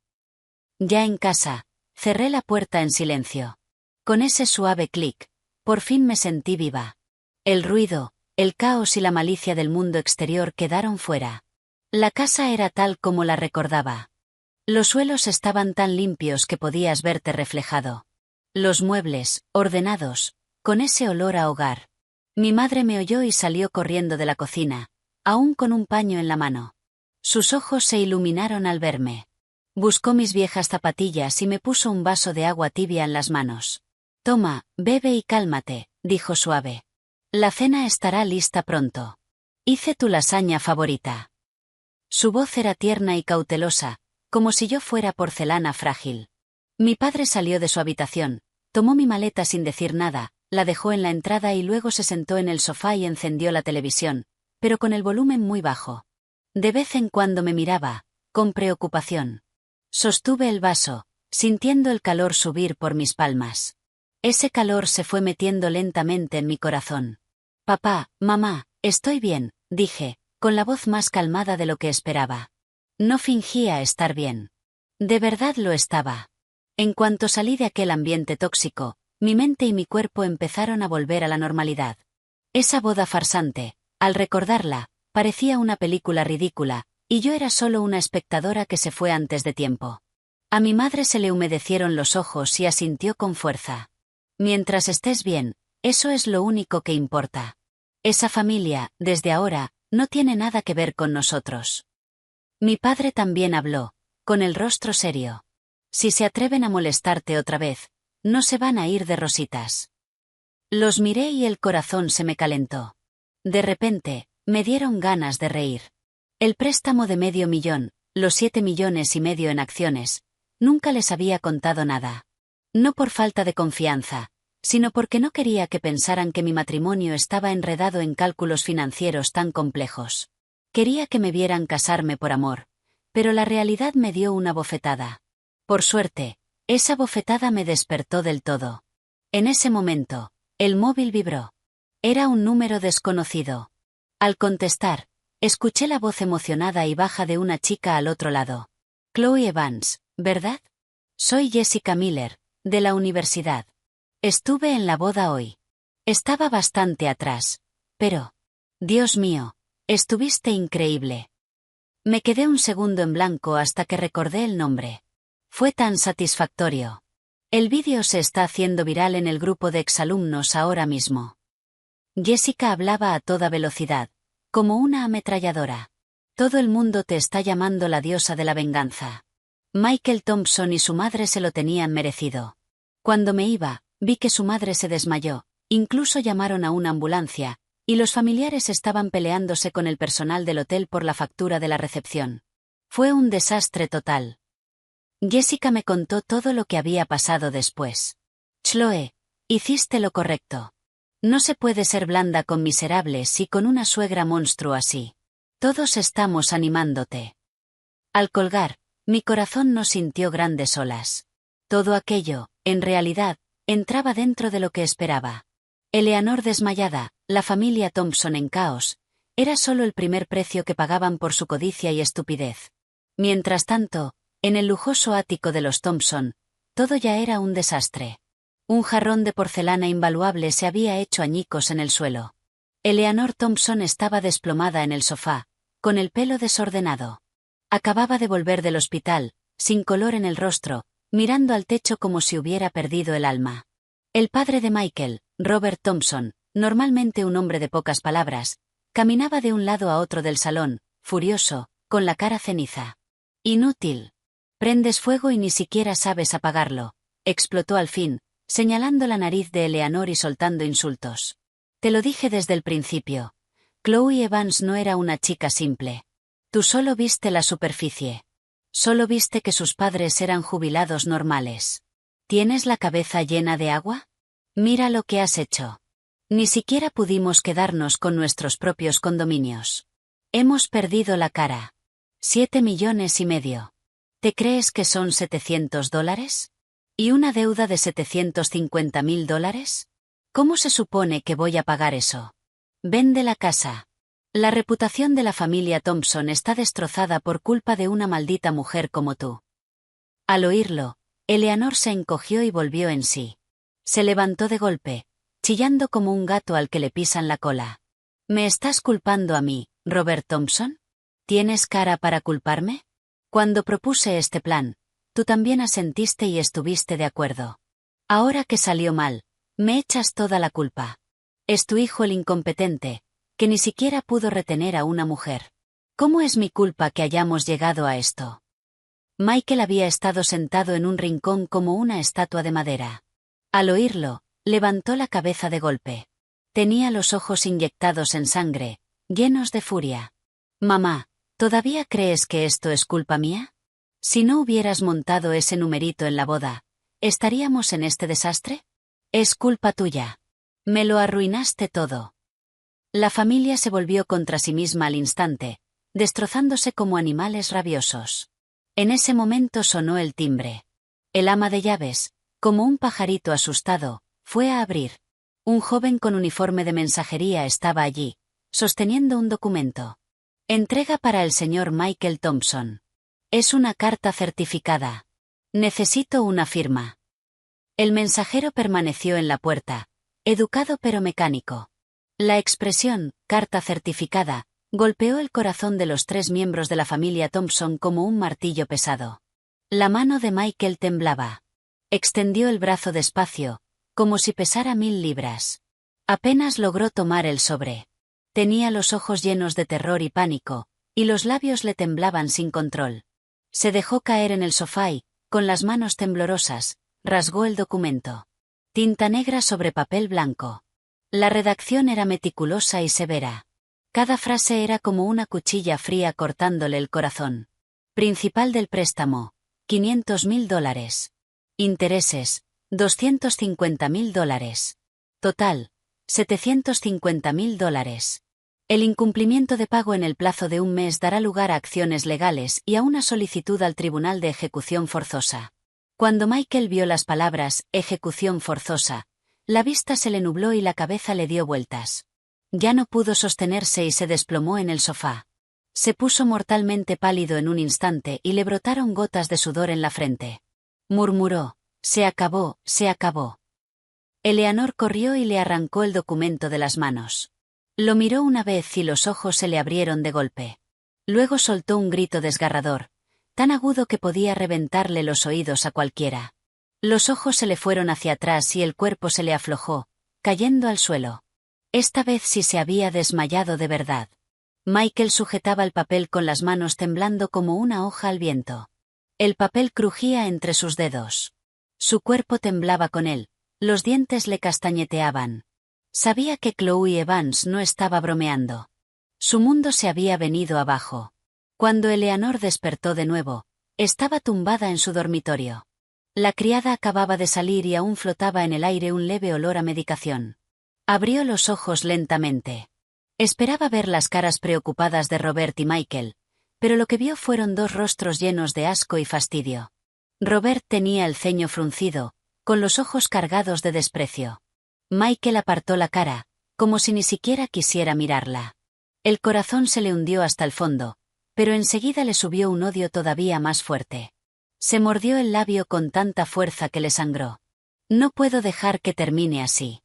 Speaker 1: Ya en casa, cerré la puerta en silencio. Con ese suave clic, por fin me sentí viva. El ruido, el caos y la malicia del mundo exterior quedaron fuera. La casa era tal como la recordaba. Los suelos estaban tan limpios que podías verte reflejado. Los muebles, ordenados, con ese olor a hogar. Mi madre me oyó y salió corriendo de la cocina, aún con un paño en la mano. Sus ojos se iluminaron al verme. Buscó mis viejas zapatillas y me puso un vaso de agua tibia en las manos. Toma, bebe y cálmate, dijo suave. La cena estará lista pronto. Hice tu lasaña favorita. Su voz era tierna y cautelosa, como si yo fuera porcelana frágil. Mi padre salió de su habitación, tomó mi maleta sin decir nada, la dejó en la entrada y luego se sentó en el sofá y encendió la televisión, pero con el volumen muy bajo. De vez en cuando me miraba, con preocupación. Sostuve el vaso, sintiendo el calor subir por mis palmas. Ese calor se fue metiendo lentamente en mi corazón. Papá, mamá, estoy bien, dije, con la voz más calmada de lo que esperaba. No fingía estar bien. De verdad lo estaba. En cuanto salí de aquel ambiente tóxico, mi mente y mi cuerpo empezaron a volver a la normalidad. Esa boda farsante, al recordarla, parecía una película ridícula, y yo era solo una espectadora que se fue antes de tiempo. A mi madre se le humedecieron los ojos y asintió con fuerza. Mientras estés bien, eso es lo único que importa. Esa familia, desde ahora, no tiene nada que ver con nosotros. Mi padre también habló, con el rostro serio. Si se atreven a molestarte otra vez, no se van a ir de rositas. Los miré y el corazón se me calentó. De repente, me dieron ganas de reír. El préstamo de $500,000, los 7,5 millones en acciones, nunca les había contado nada. No por falta de confianza, sino porque no quería que pensaran que mi matrimonio estaba enredado en cálculos financieros tan complejos. Quería que me vieran casarme por amor, pero la realidad me dio una bofetada. Por suerte, esa bofetada me despertó del todo. En ese momento, el móvil vibró. Era un número desconocido. Al contestar, escuché la voz emocionada y baja de una chica al otro lado. Chloe Evans, ¿verdad? Soy Jessica Miller, de la universidad. Estuve en la boda hoy. Estaba bastante atrás, pero... Dios mío, estuviste increíble. Me quedé un segundo en blanco hasta que recordé el nombre. Fue tan satisfactorio. El vídeo se está haciendo viral en el grupo de exalumnos ahora mismo. Jessica hablaba a toda velocidad, como una ametralladora. Todo el mundo te está llamando la diosa de la venganza. Michael Thompson y su madre se lo tenían merecido. Cuando me iba, vi que su madre se desmayó, incluso llamaron a una ambulancia, y los familiares estaban peleándose con el personal del hotel por la factura de la recepción. Fue un desastre total. Jessica me contó todo lo que había pasado después. Chloe, hiciste lo correcto. No se puede ser blanda con miserables y con una suegra monstruo así. Todos estamos animándote. Al colgar, mi corazón no sintió grandes olas. Todo aquello, en realidad, entraba dentro de lo que esperaba. Eleanor desmayada, la familia Thompson en caos, era solo el primer precio que pagaban por su codicia y estupidez. Mientras tanto, en el lujoso ático de los Thompson, todo ya era un desastre. Un jarrón de porcelana invaluable se había hecho añicos en el suelo. Eleanor Thompson estaba desplomada en el sofá, con el pelo desordenado. Acababa de volver del hospital, sin color en el rostro, mirando al techo como si hubiera perdido el alma. El padre de Michael, Robert Thompson, normalmente un hombre de pocas palabras, caminaba de un lado a otro del salón, furioso, con la cara ceniza. Inútil. Prendes fuego y ni siquiera sabes apagarlo, explotó al fin, señalando la nariz de Eleanor y soltando insultos. Te lo dije desde el principio. Chloe Evans no era una chica simple. Tú solo viste la superficie. Solo viste que sus padres eran jubilados normales. ¿Tienes la cabeza llena de agua? Mira lo que has hecho. Ni siquiera pudimos quedarnos con nuestros propios condominios. Hemos perdido la cara. 7,5 millones. ¿Te crees que son $700? ¿Y una deuda de $750,000? ¿Cómo se supone que voy a pagar eso? Vende la casa. La reputación de la familia Thompson está destrozada por culpa de una maldita mujer como tú. Al oírlo, Eleanor se encogió y volvió en sí. Se levantó de golpe, chillando como un gato al que le pisan la cola. ¿Me estás culpando a mí, Robert Thompson? ¿Tienes cara para culparme? Cuando propuse este plan, tú también asentiste y estuviste de acuerdo. Ahora que salió mal, me echas toda la culpa. Es tu hijo el incompetente, que ni siquiera pudo retener a una mujer. ¿Cómo es mi culpa que hayamos llegado a esto? Michael había estado sentado en un rincón como una estatua de madera. Al oírlo, levantó la cabeza de golpe. Tenía los ojos inyectados en sangre, llenos de furia. Mamá, ¿todavía crees que esto es culpa mía? Si no hubieras montado ese numerito en la boda, ¿estaríamos en este desastre? Es culpa tuya. Me lo arruinaste todo. La familia se volvió contra sí misma al instante, destrozándose como animales rabiosos. En ese momento sonó el timbre. El ama de llaves, como un pajarito asustado, fue a abrir. Un joven con uniforme de mensajería estaba allí, sosteniendo un documento. Entrega para el señor Michael Thompson. Es una carta certificada. Necesito una firma. El mensajero permaneció en la puerta, educado pero mecánico. La expresión, carta certificada, golpeó el corazón de los 3 miembros de la familia Thompson como un martillo pesado. La mano de Michael temblaba. Extendió el brazo despacio, como si pesara 1,000 libras. Apenas logró tomar el sobre. Tenía los ojos llenos de terror y pánico, y los labios le temblaban sin control. Se dejó caer en el sofá y, con las manos temblorosas, rasgó el documento. Tinta negra sobre papel blanco. La redacción era meticulosa y severa. Cada frase era como una cuchilla fría cortándole el corazón. Principal del préstamo, $500,000. Intereses, $250,000. Total, $750,000. El incumplimiento de pago en el plazo de un mes dará lugar a acciones legales y a una solicitud al Tribunal de Ejecución Forzosa. Cuando Michael vio las palabras «ejecución forzosa», la vista se le nubló y la cabeza le dio vueltas. Ya no pudo sostenerse y se desplomó en el sofá. Se puso mortalmente pálido en un instante y le brotaron gotas de sudor en la frente. Murmuró: «Se acabó, se acabó». Eleanor corrió y le arrancó el documento de las manos. Lo miró una vez y los ojos se le abrieron de golpe. Luego soltó un grito desgarrador, tan agudo que podía reventarle los oídos a cualquiera. Los ojos se le fueron hacia atrás y el cuerpo se le aflojó, cayendo al suelo. Esta vez sí se había desmayado de verdad. Michael sujetaba el papel con las manos temblando como una hoja al viento. El papel crujía entre sus dedos. Su cuerpo temblaba con él, los dientes le castañeteaban. Sabía que Chloe Evans no estaba bromeando. Su mundo se había venido abajo. Cuando Eleanor despertó de nuevo, estaba tumbada en su dormitorio. La criada acababa de salir y aún flotaba en el aire un leve olor a medicación. Abrió los ojos lentamente. Esperaba ver las caras preocupadas de Robert y Michael, pero lo que vio fueron 2 rostros llenos de asco y fastidio. Robert tenía el ceño fruncido, con los ojos cargados de desprecio. Michael apartó la cara, como si ni siquiera quisiera mirarla. El corazón se le hundió hasta el fondo, pero enseguida le subió un odio todavía más fuerte. Se mordió el labio con tanta fuerza que le sangró. No puedo dejar que termine así.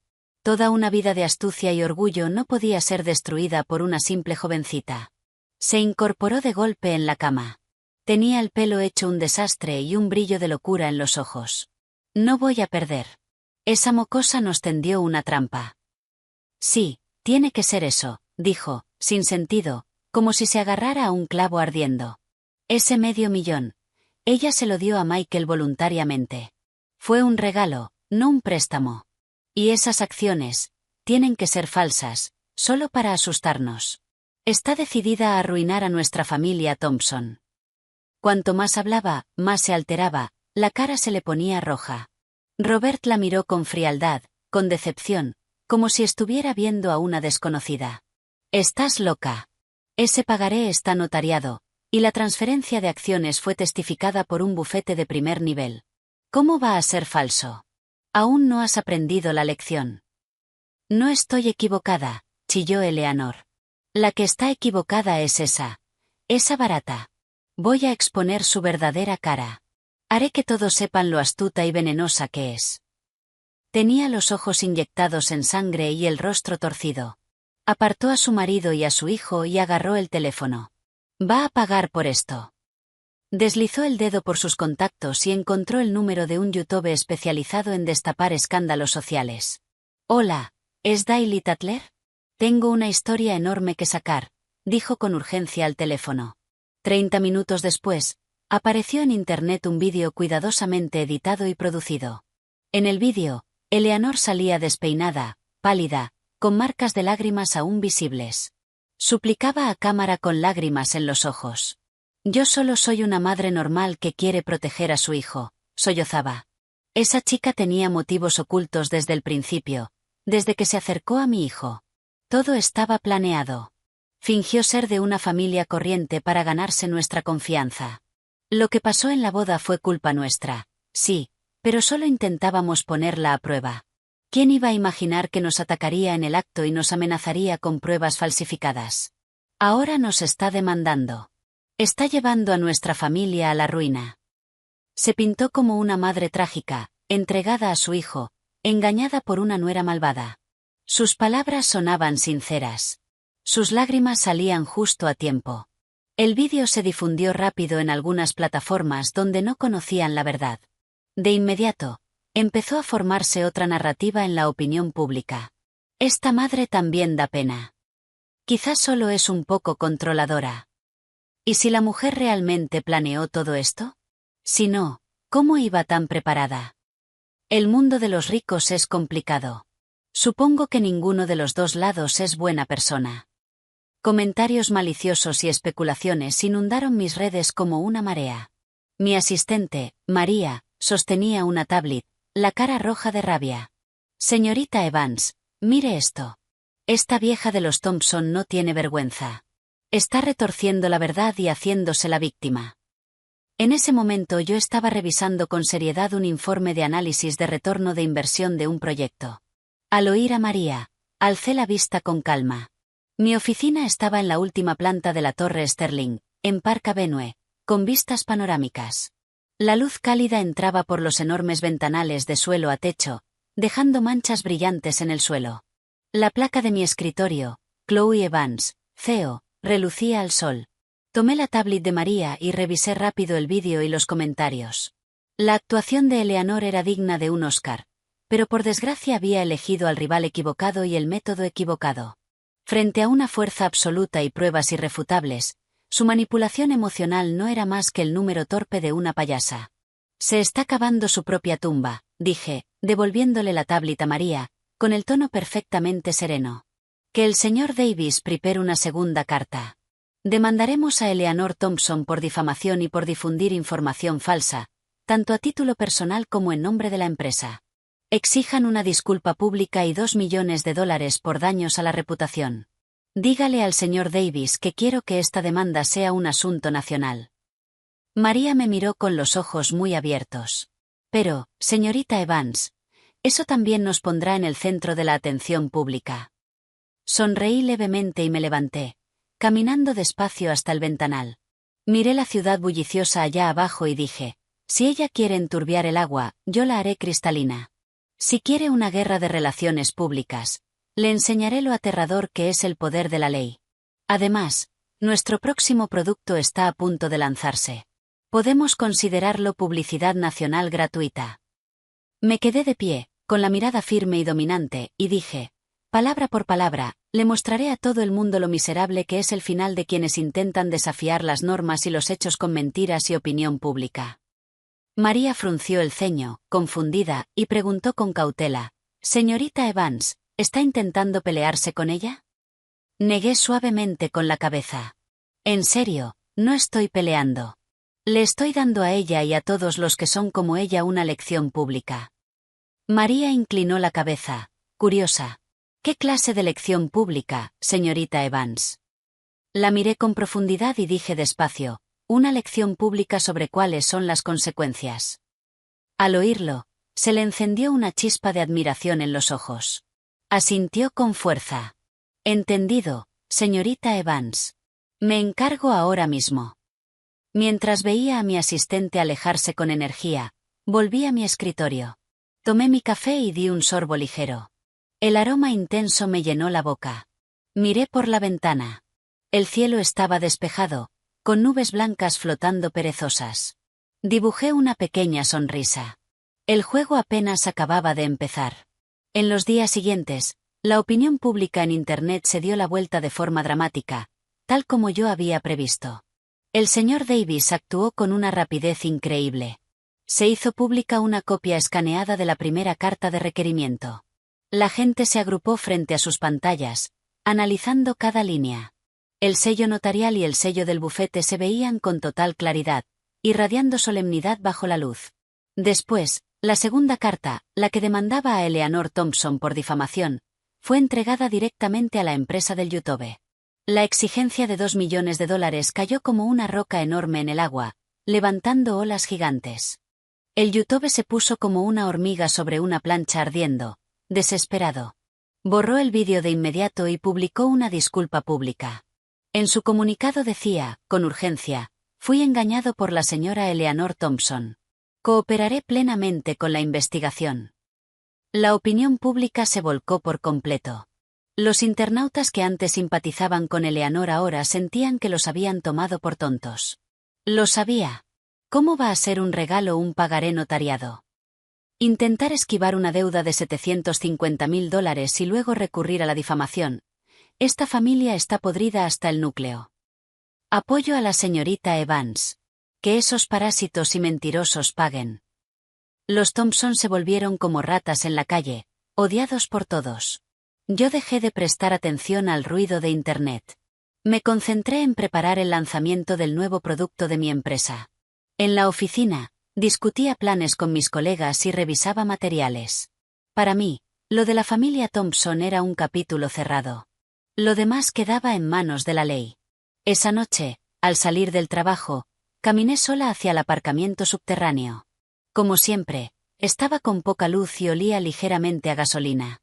Speaker 1: Toda una vida de astucia y orgullo no podía ser destruida por una simple jovencita. Se incorporó de golpe en la cama. Tenía el pelo hecho un desastre y un brillo de locura en los ojos. No voy a perder. Esa mocosa nos tendió una trampa. Sí, tiene que ser eso, dijo, sin sentido, como si se agarrara a un clavo ardiendo. Ese $500,000. Ella se lo dio a Michael voluntariamente. Fue un regalo, no un préstamo. Y esas acciones, tienen que ser falsas, solo para asustarnos. Está decidida a arruinar a nuestra familia Thompson. Cuanto más hablaba, más se alteraba, la cara se le ponía roja. Robert la miró con frialdad, con decepción, como si estuviera viendo a una desconocida. Estás loca. Ese pagaré está notariado, y la transferencia de acciones fue testificada por un bufete de primer nivel. ¿Cómo va a ser falso? Aún no has aprendido la lección. No estoy equivocada, chilló Eleanor. La que está equivocada es esa barata. Voy a exponer su verdadera cara. Haré que todos sepan lo astuta y venenosa que es. Tenía los ojos inyectados en sangre y el rostro torcido. Apartó a su marido y a su hijo y agarró el teléfono. Va a pagar por esto. Deslizó el dedo por sus contactos y encontró el número de un YouTube especializado en destapar escándalos sociales. Hola, ¿es Daily Tatler? Tengo una historia enorme que sacar, dijo con urgencia al teléfono. 30 minutos después, apareció en internet un vídeo cuidadosamente editado y producido. En el vídeo, Eleanor salía despeinada, pálida, con marcas de lágrimas aún visibles. Suplicaba a cámara con lágrimas en los ojos. Yo solo soy una madre normal que quiere proteger a su hijo, sollozaba. Esa chica tenía motivos ocultos desde el principio, desde que se acercó a mi hijo. Todo estaba planeado. Fingió ser de una familia corriente para ganarse nuestra confianza. Lo que pasó en la boda fue culpa nuestra, sí, pero solo intentábamos ponerla a prueba. ¿Quién iba a imaginar que nos atacaría en el acto y nos amenazaría con pruebas falsificadas? Ahora nos está demandando. Está llevando a nuestra familia a la ruina. Se pintó como una madre trágica, entregada a su hijo, engañada por una nuera malvada. Sus palabras sonaban sinceras. Sus lágrimas salían justo a tiempo. El vídeo se difundió rápido en algunas plataformas donde no conocían la verdad. De inmediato, empezó a formarse otra narrativa en la opinión pública. Esta madre también da pena. Quizás solo es un poco controladora. ¿Y si la mujer realmente planeó todo esto? Si no, ¿cómo iba tan preparada? El mundo de los ricos es complicado. Supongo que ninguno de los dos lados es buena persona. Comentarios maliciosos y especulaciones inundaron mis redes como una marea. Mi asistente, María, sostenía una tablet, la cara roja de rabia. Señorita Evans, mire esto. Esta vieja de los Thompson no tiene vergüenza. Está retorciendo la verdad y haciéndose la víctima. En ese momento yo estaba revisando con seriedad un informe de análisis de retorno de inversión de un proyecto. Al oír a María, alcé la vista con calma. Mi oficina estaba en la última planta de la Torre Sterling, en Park Avenue, con vistas panorámicas. La luz cálida entraba por los enormes ventanales de suelo a techo, dejando manchas brillantes en el suelo. La placa de mi escritorio, Chloe Evans, CEO, relucía al sol. Tomé la tablet de María y revisé rápido el vídeo y los comentarios. La actuación de Eleanor era digna de un Oscar, pero por desgracia había elegido al rival equivocado y el método equivocado. Frente a una fuerza absoluta y pruebas irrefutables, su manipulación emocional no era más que el número torpe de una payasa. Se está cavando su propia tumba, dije, devolviéndole la tablet a María, con el tono perfectamente sereno. Que el señor Davis prepare una segunda carta. Demandaremos a Eleanor Thompson por difamación y por difundir información falsa, tanto a título personal como en nombre de la empresa. Exijan una disculpa pública y $2 millones por daños a la reputación. Dígale al señor Davis que quiero que esta demanda sea un asunto nacional. María me miró con los ojos muy abiertos. Pero, señorita Evans, eso también nos pondrá en el centro de la atención pública. Sonreí levemente y me levanté, caminando despacio hasta el ventanal. Miré la ciudad bulliciosa allá abajo y dije, si ella quiere enturbiar el agua, yo la haré cristalina. Si quiere una guerra de relaciones públicas, le enseñaré lo aterrador que es el poder de la ley. Además, nuestro próximo producto está a punto de lanzarse. Podemos considerarlo publicidad nacional gratuita. Me quedé de pie, con la mirada firme y dominante, y dije, palabra por palabra, le mostraré a todo el mundo lo miserable que es el final de quienes intentan desafiar las normas y los hechos con mentiras y opinión pública. María frunció el ceño, confundida, y preguntó con cautela, «Señorita Evans, ¿está intentando pelearse con ella?» Negué suavemente con la cabeza. «En serio, no estoy peleando. Le estoy dando a ella y a todos los que son como ella una lección pública». María inclinó la cabeza, curiosa. «¿Qué clase de lección pública, señorita Evans?» La miré con profundidad y dije despacio, «Una lección pública sobre cuáles son las consecuencias». Al oírlo, se le encendió una chispa de admiración en los ojos. Asintió con fuerza. «Entendido, señorita Evans. Me encargo ahora mismo». Mientras veía a mi asistente alejarse con energía, volví a mi escritorio. Tomé mi café y di un sorbo ligero. El aroma intenso me llenó la boca. Miré por la ventana. El cielo estaba despejado, con nubes blancas flotando perezosas. Dibujé una pequeña sonrisa. El juego apenas acababa de empezar. En los días siguientes, la opinión pública en Internet se dio la vuelta de forma dramática, tal como yo había previsto. El señor Davis actuó con una rapidez increíble. Se hizo pública una copia escaneada de la primera carta de requerimiento. La gente se agrupó frente a sus pantallas, analizando cada línea. El sello notarial y el sello del bufete se veían con total claridad, irradiando solemnidad bajo la luz. Después, la segunda carta, la que demandaba a Eleanor Thompson por difamación, fue entregada directamente a la empresa del YouTube. La exigencia de $2 millones cayó como una roca enorme en el agua, levantando olas gigantes. El YouTube se puso como una hormiga sobre una plancha ardiendo, desesperado. Borró el vídeo de inmediato y publicó una disculpa pública. En su comunicado decía, con urgencia, «Fui engañado por la señora Eleanor Thompson. Cooperaré plenamente con la investigación». La opinión pública se volcó por completo. Los internautas que antes simpatizaban con Eleanor ahora sentían que los habían tomado por tontos. Lo sabía. ¿Cómo va a ser un regalo un pagaré notariado? Intentar esquivar una deuda de $750.000 y luego recurrir a la difamación. Esta familia está podrida hasta el núcleo. Apoyo a la señorita Evans. Que esos parásitos y mentirosos paguen. Los Thompson se volvieron como ratas en la calle, odiados por todos. Yo dejé de prestar atención al ruido de Internet. Me concentré en preparar el lanzamiento del nuevo producto de mi empresa. En la oficina, discutía planes con mis colegas y revisaba materiales. Para mí, lo de la familia Thompson era un capítulo cerrado. Lo demás quedaba en manos de la ley. Esa noche, al salir del trabajo, caminé sola hacia el aparcamiento subterráneo. Como siempre, estaba con poca luz y olía ligeramente a gasolina.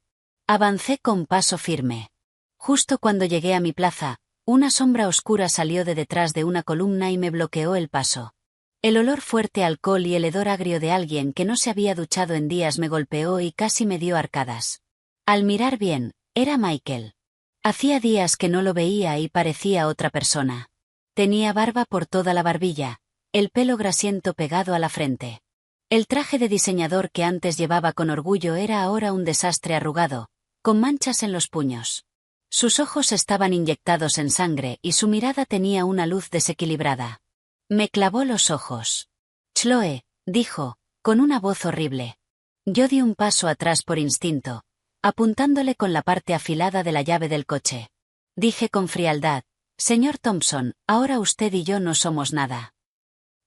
Speaker 1: Avancé con paso firme. Justo cuando llegué a mi plaza, una sombra oscura salió de detrás de una columna y me bloqueó el paso. El olor fuerte a alcohol y el hedor agrio de alguien que no se había duchado en días me golpeó y casi me dio arcadas. Al mirar bien, era Michael. Hacía días que no lo veía y parecía otra persona. Tenía barba por toda la barbilla, el pelo grasiento pegado a la frente. El traje de diseñador que antes llevaba con orgullo era ahora un desastre arrugado, con manchas en los puños. Sus ojos estaban inyectados en sangre y su mirada tenía una luz desequilibrada. Me clavó los ojos. «Chloe», dijo, con una voz horrible. Yo di un paso atrás por instinto, apuntándole con la parte afilada de la llave del coche. Dije con frialdad, «Señor Thompson, ahora usted y yo no somos nada».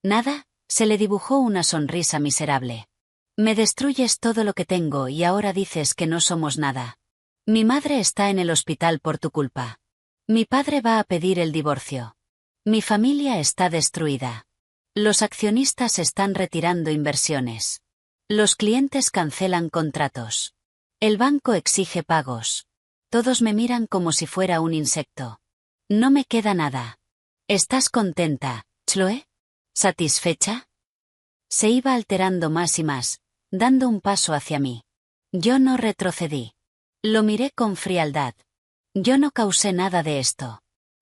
Speaker 1: «¿Nada?», se le dibujó una sonrisa miserable. «Me destruyes todo lo que tengo y ahora dices que no somos nada. Mi madre está en el hospital por tu culpa. Mi padre va a pedir el divorcio. Mi familia está destruida. Los accionistas están retirando inversiones. Los clientes cancelan contratos. El banco exige pagos. Todos me miran como si fuera un insecto. No me queda nada. ¿Estás contenta, Chloe? ¿Satisfecha?». Se iba alterando más y más, dando un paso hacia mí. Yo no retrocedí. Lo miré con frialdad. Yo no causé nada de esto.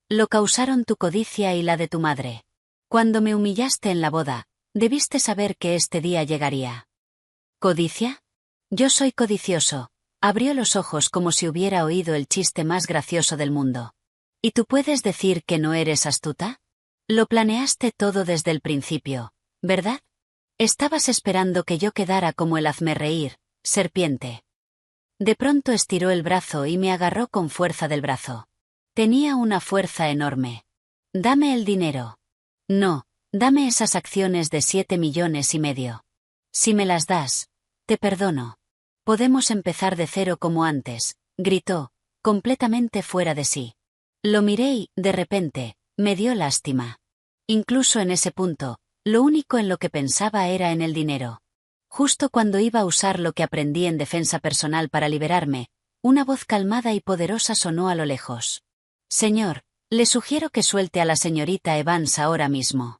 Speaker 1: Lo causaron tu codicia y la de tu madre. Cuando me humillaste en la boda, debiste saber que este día llegaría. ¿Codicia? Yo soy codicioso. Abrió los ojos como si hubiera oído el chiste más gracioso del mundo. ¿Y tú puedes decir que no eres astuta? Lo planeaste todo desde el principio, ¿verdad? Estabas esperando que yo quedara como el hazmerreír, serpiente. De pronto estiró el brazo y me agarró con fuerza del brazo. Tenía una fuerza enorme. Dame el dinero. No, dame esas acciones de 7,5 millones. Si me las das, te perdono. Podemos empezar de cero como antes, gritó, completamente fuera de sí. Lo miré y, de repente, me dio lástima. Incluso en ese punto, lo único en lo que pensaba era en el dinero. Justo cuando iba a usar lo que aprendí en defensa personal para liberarme, una voz calmada y poderosa sonó a lo lejos. Señor, le sugiero que suelte a la señorita Evans ahora mismo.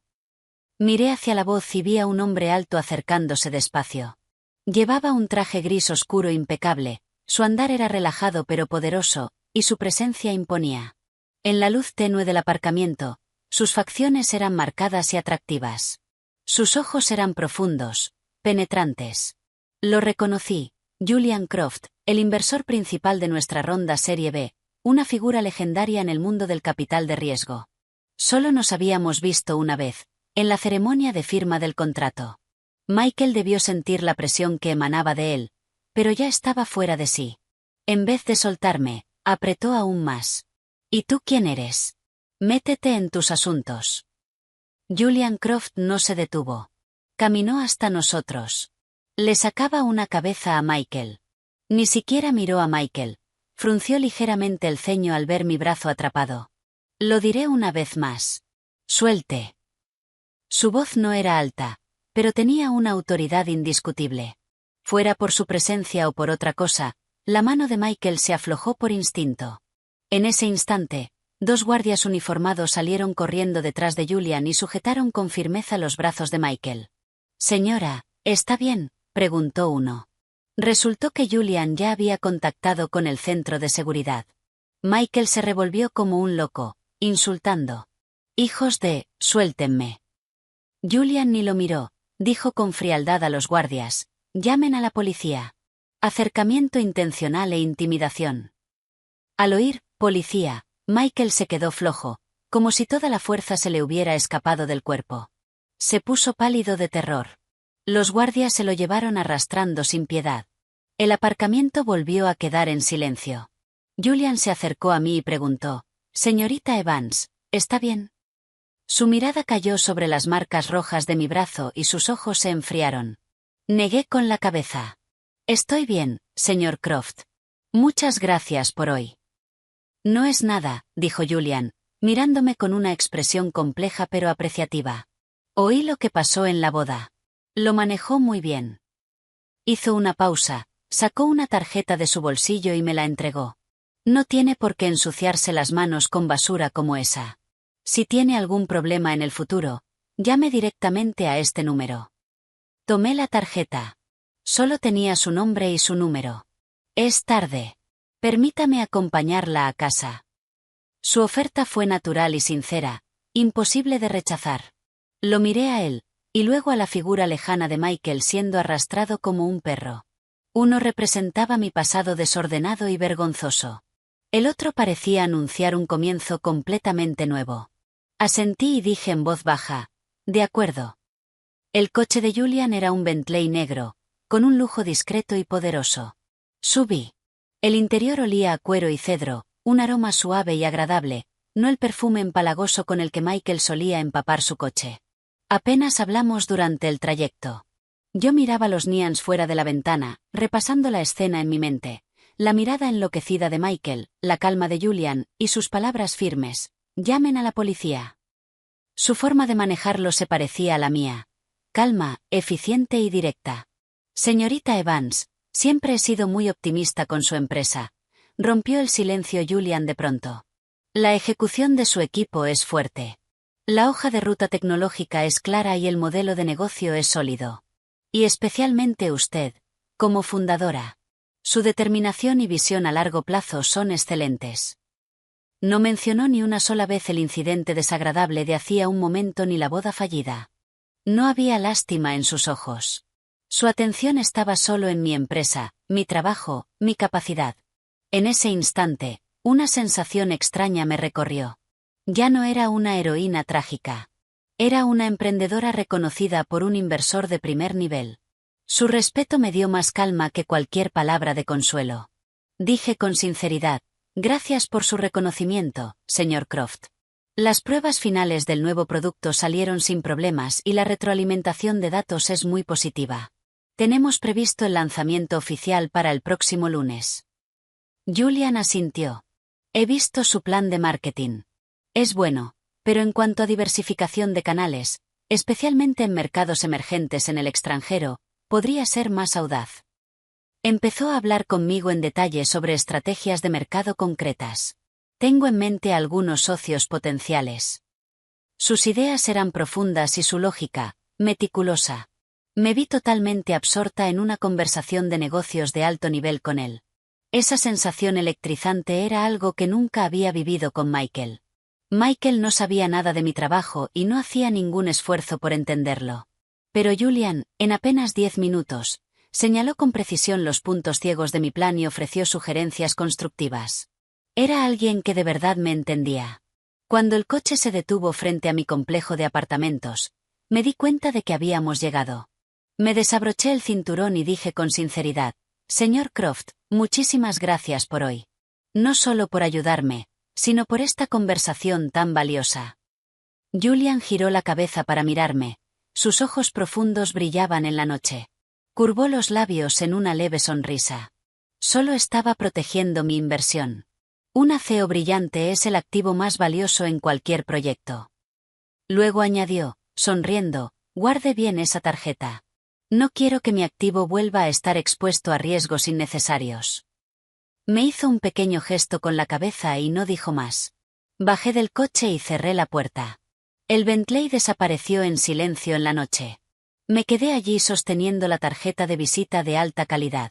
Speaker 1: Miré hacia la voz y vi a un hombre alto acercándose despacio. Llevaba un traje gris oscuro impecable, su andar era relajado pero poderoso, y su presencia imponía. En la luz tenue del aparcamiento, sus facciones eran marcadas y atractivas. Sus ojos eran profundos, penetrantes. Lo reconocí, Julian Croft, el inversor principal de nuestra ronda Serie B, una figura legendaria en el mundo del capital de riesgo. Solo nos habíamos visto una vez, en la ceremonia de firma del contrato. Michael debió sentir la presión que emanaba de él, pero ya estaba fuera de sí. En vez de soltarme, apretó aún más. ¿Y tú quién eres? Métete en tus asuntos. Julian Croft no se detuvo. Caminó hasta nosotros. Le sacaba una cabeza a Michael. Ni siquiera miró a Michael. Frunció ligeramente el ceño al ver mi brazo atrapado. Lo diré una vez más. Suelte. Su voz no era alta, pero tenía una autoridad indiscutible. Fuera por su presencia o por otra cosa, la mano de Michael se aflojó por instinto. En ese instante, 2 guardias uniformados salieron corriendo detrás de Julian y sujetaron con firmeza los brazos de Michael. Señora, ¿está bien?, preguntó uno. Resultó que Julian ya había contactado con el centro de seguridad. Michael se revolvió como un loco, insultando. «Hijos de, suéltenme». Julian ni lo miró, dijo con frialdad a los guardias, «Llamen a la policía». Acercamiento intencional e intimidación. Al oír, «policía», Michael se quedó flojo, como si toda la fuerza se le hubiera escapado del cuerpo. Se puso pálido de terror. Los guardias se lo llevaron arrastrando sin piedad. El aparcamiento volvió a quedar en silencio. Julian se acercó a mí y preguntó, «Señorita Evans, ¿está bien?». Su mirada cayó sobre las marcas rojas de mi brazo y sus ojos se enfriaron. Negué con la cabeza. «Estoy bien, señor Croft. Muchas gracias por hoy». «No es nada», dijo Julian, mirándome con una expresión compleja pero apreciativa. «Oí lo que pasó en la boda. Lo manejó muy bien». Hizo una pausa, sacó una tarjeta de su bolsillo y me la entregó. «No tiene por qué ensuciarse las manos con basura como esa. Si tiene algún problema en el futuro, llame directamente a este número». Tomé la tarjeta. Solo tenía su nombre y su número. «Es tarde. Permítame acompañarla a casa». Su oferta fue natural y sincera, imposible de rechazar. Lo miré a él, y luego a la figura lejana de Michael siendo arrastrado como un perro. Uno representaba mi pasado desordenado y vergonzoso. El otro parecía anunciar un comienzo completamente nuevo. Asentí y dije en voz baja, «De acuerdo». El coche de Julian era un Bentley negro, con un lujo discreto y poderoso. Subí. El interior olía a cuero y cedro, un aroma suave y agradable, no el perfume empalagoso con el que Michael solía empapar su coche. Apenas hablamos durante el trayecto. Yo miraba los neons fuera de la ventana, repasando la escena en mi mente, la mirada enloquecida de Michael, la calma de Julian, y sus palabras firmes, «Llamen a la policía». Su forma de manejarlo se parecía a la mía. Calma, eficiente y directa. «Señorita Evans, siempre he sido muy optimista con su empresa», rompió el silencio Julian de pronto. «La ejecución de su equipo es fuerte. La hoja de ruta tecnológica es clara y el modelo de negocio es sólido. Y especialmente usted, como fundadora. Su determinación y visión a largo plazo son excelentes. No mencionó ni una sola vez el incidente desagradable de hacía un momento ni la boda fallida. No había lástima en sus ojos. Su atención estaba solo en mi empresa, mi trabajo, mi capacidad. En ese instante, una sensación extraña me recorrió. Ya no era una heroína trágica. Era una emprendedora reconocida por un inversor de primer nivel. Su respeto me dio más calma que cualquier palabra de consuelo. Dije con sinceridad: gracias por su reconocimiento, señor Croft. Las pruebas finales del nuevo producto salieron sin problemas y la retroalimentación de datos es muy positiva. Tenemos previsto el lanzamiento oficial para el próximo lunes. Julian asintió. He visto su plan de marketing. Es bueno, pero en cuanto a diversificación de canales, especialmente en mercados emergentes en el extranjero, podría ser más audaz. Empezó a hablar conmigo en detalle sobre estrategias de mercado concretas. Tengo en mente a algunos socios potenciales. Sus ideas eran profundas y su lógica, meticulosa. Me vi totalmente absorta en una conversación de negocios de alto nivel con él. Esa sensación electrizante era algo que nunca había vivido con Michael. Michael no sabía nada de mi trabajo y no hacía ningún esfuerzo por entenderlo. Pero Julian, en apenas 10 minutos, señaló con precisión los puntos ciegos de mi plan y ofreció sugerencias constructivas. Era alguien que de verdad me entendía. Cuando el coche se detuvo frente a mi complejo de apartamentos, me di cuenta de que habíamos llegado. Me desabroché el cinturón y dije con sinceridad: señor Croft, muchísimas gracias por hoy. No solo por ayudarme, sino por esta conversación tan valiosa. Julian giró la cabeza para mirarme. Sus ojos profundos brillaban en la noche. Curvó los labios en una leve sonrisa. Solo estaba protegiendo mi inversión. Un aceo brillante es el activo más valioso en cualquier proyecto. Luego añadió, sonriendo: guarde bien esa tarjeta. No quiero que mi activo vuelva a estar expuesto a riesgos innecesarios. Me hizo un pequeño gesto con la cabeza y no dijo más. Bajé del coche y cerré la puerta. El Bentley desapareció en silencio en la noche. Me quedé allí sosteniendo la tarjeta de visita de alta calidad.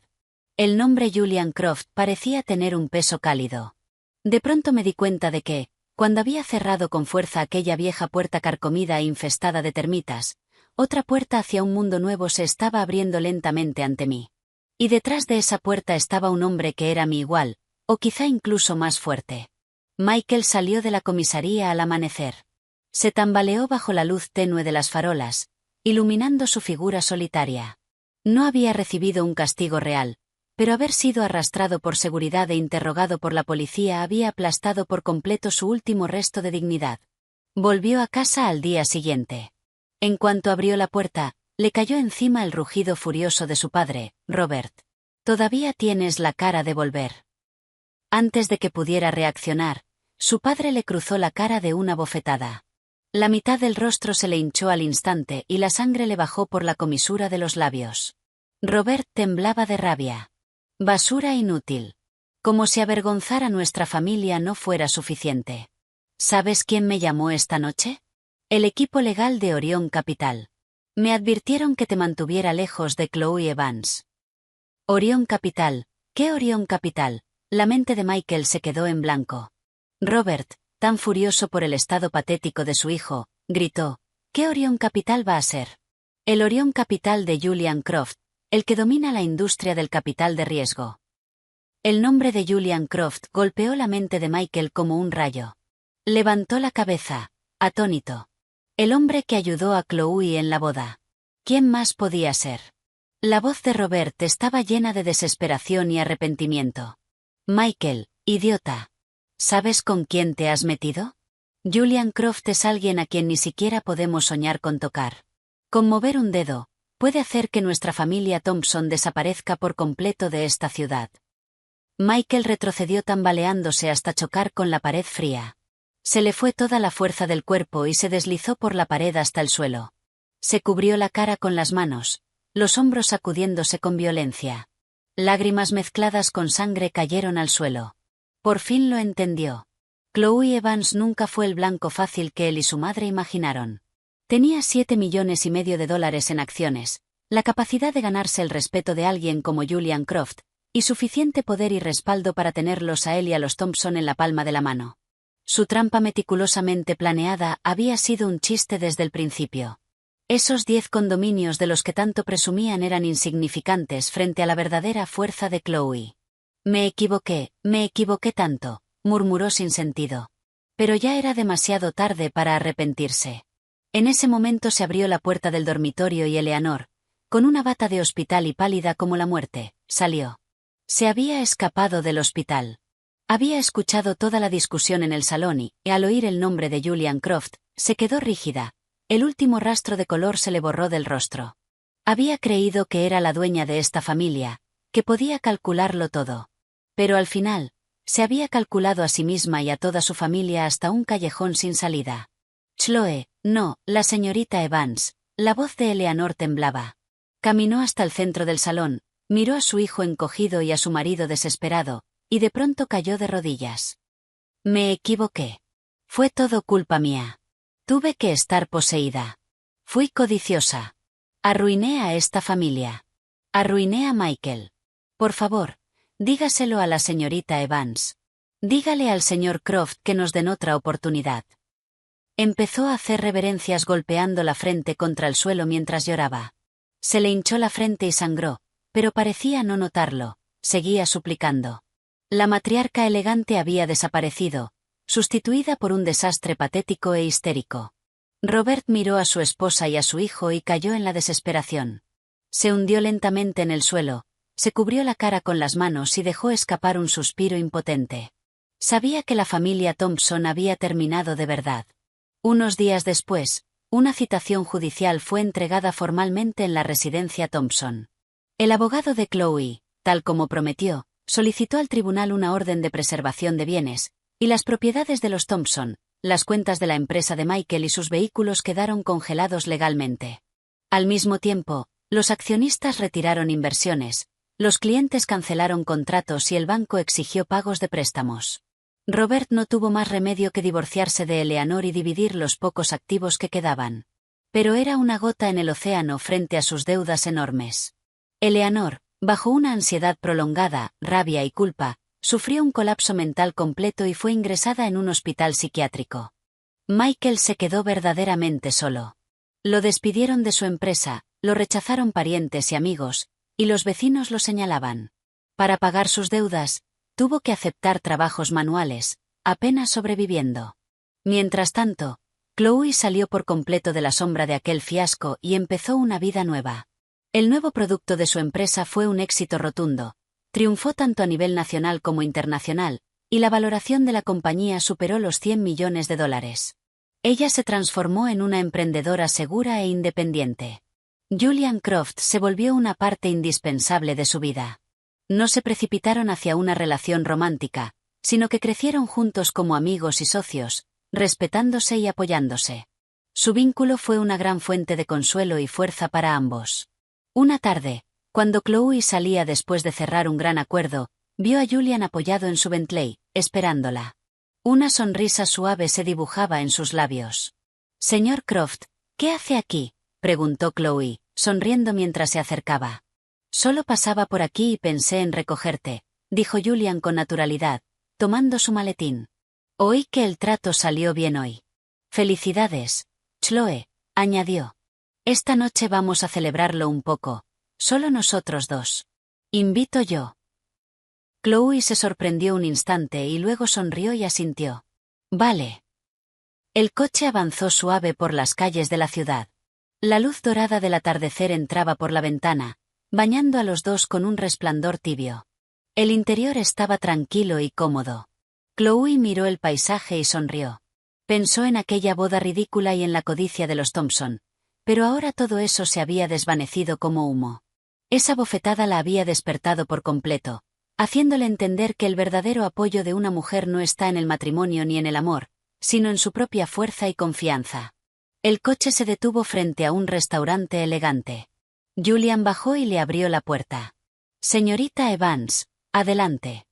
Speaker 1: El nombre Julian Croft parecía tener un peso cálido. De pronto me di cuenta de que, cuando había cerrado con fuerza aquella vieja puerta carcomida e infestada de termitas, otra puerta hacia un mundo nuevo se estaba abriendo lentamente ante mí. Y detrás de esa puerta estaba un hombre que era mi igual, o quizá incluso más fuerte. Michael salió de la comisaría al amanecer. Se tambaleó bajo la luz tenue de las farolas, iluminando su figura solitaria. No había recibido un castigo real, pero haber sido arrastrado por seguridad e interrogado por la policía había aplastado por completo su último resto de dignidad. Volvió a casa al día siguiente. En cuanto abrió la puerta, le cayó encima el rugido furioso de su padre, Robert. Todavía tienes la cara de volver. Antes de que pudiera reaccionar, su padre le cruzó la cara de una bofetada. La mitad del rostro se le hinchó al instante y la sangre le bajó por la comisura de los labios. Robert temblaba de rabia. Basura inútil. Como si avergonzar a nuestra familia no fuera suficiente. ¿Sabes quién me llamó esta noche? El equipo legal de Orion Capital. Me advirtieron que te mantuviera lejos de Chloe Evans. Orion Capital. ¿Qué Orion Capital? La mente de Michael se quedó en blanco. Robert, tan furioso por el estado patético de su hijo, gritó: ¿qué Orion Capital va a ser? El Orion Capital de Julian Croft, el que domina la industria del capital de riesgo. El nombre de Julian Croft golpeó la mente de Michael como un rayo. Levantó la cabeza, atónito. El hombre que ayudó a Chloe en la boda. ¿Quién más podía ser? La voz de Robert estaba llena de desesperación y arrepentimiento. Michael, idiota. ¿Sabes con quién te has metido? Julian Croft es alguien a quien ni siquiera podemos soñar con tocar. Con mover un dedo, puede hacer que nuestra familia Thompson desaparezca por completo de esta ciudad. Michael retrocedió tambaleándose hasta chocar con la pared fría. Se le fue toda la fuerza del cuerpo y se deslizó por la pared hasta el suelo. Se cubrió la cara con las manos, los hombros sacudiéndose con violencia. Lágrimas mezcladas con sangre cayeron al suelo. Por fin lo entendió. Chloe Evans nunca fue el blanco fácil que él y su madre imaginaron. Tenía $7,5 millones en acciones, la capacidad de ganarse el respeto de alguien como Julian Croft, y suficiente poder y respaldo para tenerlos a él y a los Thompson en la palma de la mano. Su trampa meticulosamente planeada había sido un chiste desde el principio. Esos 10 condominios de los que tanto presumían eran insignificantes frente a la verdadera fuerza de Chloe. Me equivoqué tanto, murmuró sin sentido. Pero ya era demasiado tarde para arrepentirse. En ese momento se abrió la puerta del dormitorio y Eleanor, con una bata de hospital y pálida como la muerte, salió. Se había escapado del hospital. Había escuchado toda la discusión en el salón y, al oír el nombre de Julian Croft, se quedó rígida. El último rastro de color se le borró del rostro. Había creído que era la dueña de esta familia, que podía calcularlo todo. Pero al final, se había calculado a sí misma y a toda su familia hasta un callejón sin salida. Chloe, no, la señorita Evans. La voz de Eleanor temblaba. Caminó hasta el centro del salón, miró a su hijo encogido y a su marido desesperado, y de pronto cayó de rodillas. Me equivoqué. Fue todo culpa mía. Tuve que estar poseída. Fui codiciosa. Arruiné a esta familia. Arruiné a Michael. Por favor, dígaselo a la señorita Evans. Dígale al señor Croft que nos den otra oportunidad. Empezó a hacer reverencias golpeando la frente contra el suelo mientras lloraba. Se le hinchó la frente y sangró, pero parecía no notarlo, seguía suplicando. La matriarca elegante había desaparecido, sustituida por un desastre patético e histérico. Robert miró a su esposa y a su hijo y cayó en la desesperación. Se hundió lentamente en el suelo, se cubrió la cara con las manos y dejó escapar un suspiro impotente. Sabía que la familia Thompson había terminado de verdad. Unos días después, una citación judicial fue entregada formalmente en la residencia Thompson. El abogado de Chloe, tal como prometió, solicitó al tribunal una orden de preservación de bienes, y las propiedades de los Thompson, las cuentas de la empresa de Michael y sus vehículos quedaron congelados legalmente. Al mismo tiempo, los accionistas retiraron inversiones, los clientes cancelaron contratos y el banco exigió pagos de préstamos. Robert no tuvo más remedio que divorciarse de Eleanor y dividir los pocos activos que quedaban. Pero era una gota en el océano frente a sus deudas enormes. Eleanor, bajo una ansiedad prolongada, rabia y culpa, sufrió un colapso mental completo y fue ingresada en un hospital psiquiátrico. Michael se quedó verdaderamente solo. Lo despidieron de su empresa, lo rechazaron parientes y amigos, y los vecinos lo señalaban. Para pagar sus deudas, tuvo que aceptar trabajos manuales, apenas sobreviviendo. Mientras tanto, Chloe salió por completo de la sombra de aquel fiasco y empezó una vida nueva. El nuevo producto de su empresa fue un éxito rotundo, triunfó tanto a nivel nacional como internacional, y la valoración de la compañía superó los $100 millones. Ella se transformó en una emprendedora segura e independiente. Julian Croft se volvió una parte indispensable de su vida. No se precipitaron hacia una relación romántica, sino que crecieron juntos como amigos y socios, respetándose y apoyándose. Su vínculo fue una gran fuente de consuelo y fuerza para ambos. Una tarde, cuando Chloe salía después de cerrar un gran acuerdo, vio a Julian apoyado en su Bentley, esperándola. Una sonrisa suave se dibujaba en sus labios. «Señor Croft, ¿qué hace aquí?», preguntó Chloe, sonriendo mientras se acercaba. «Solo pasaba por aquí y pensé en recogerte», dijo Julian con naturalidad, tomando su maletín. «Oí que el trato salió bien hoy». «Felicidades, Chloe», añadió. «Esta noche vamos a celebrarlo un poco, solo nosotros dos. Invito yo». Chloe se sorprendió un instante y luego sonrió y asintió. «Vale». El coche avanzó suave por las calles de la ciudad. La luz dorada del atardecer entraba por la ventana, bañando a los dos con un resplandor tibio. El interior estaba tranquilo y cómodo. Chloe miró el paisaje y sonrió. Pensó en aquella boda ridícula y en la codicia de los Thompson, pero ahora todo eso se había desvanecido como humo. Esa bofetada la había despertado por completo, haciéndole entender que el verdadero apoyo de una mujer no está en el matrimonio ni en el amor, sino en su propia fuerza y confianza. El coche se detuvo frente a un restaurante elegante. Julian bajó y le abrió la puerta. «Señorita Evans, adelante».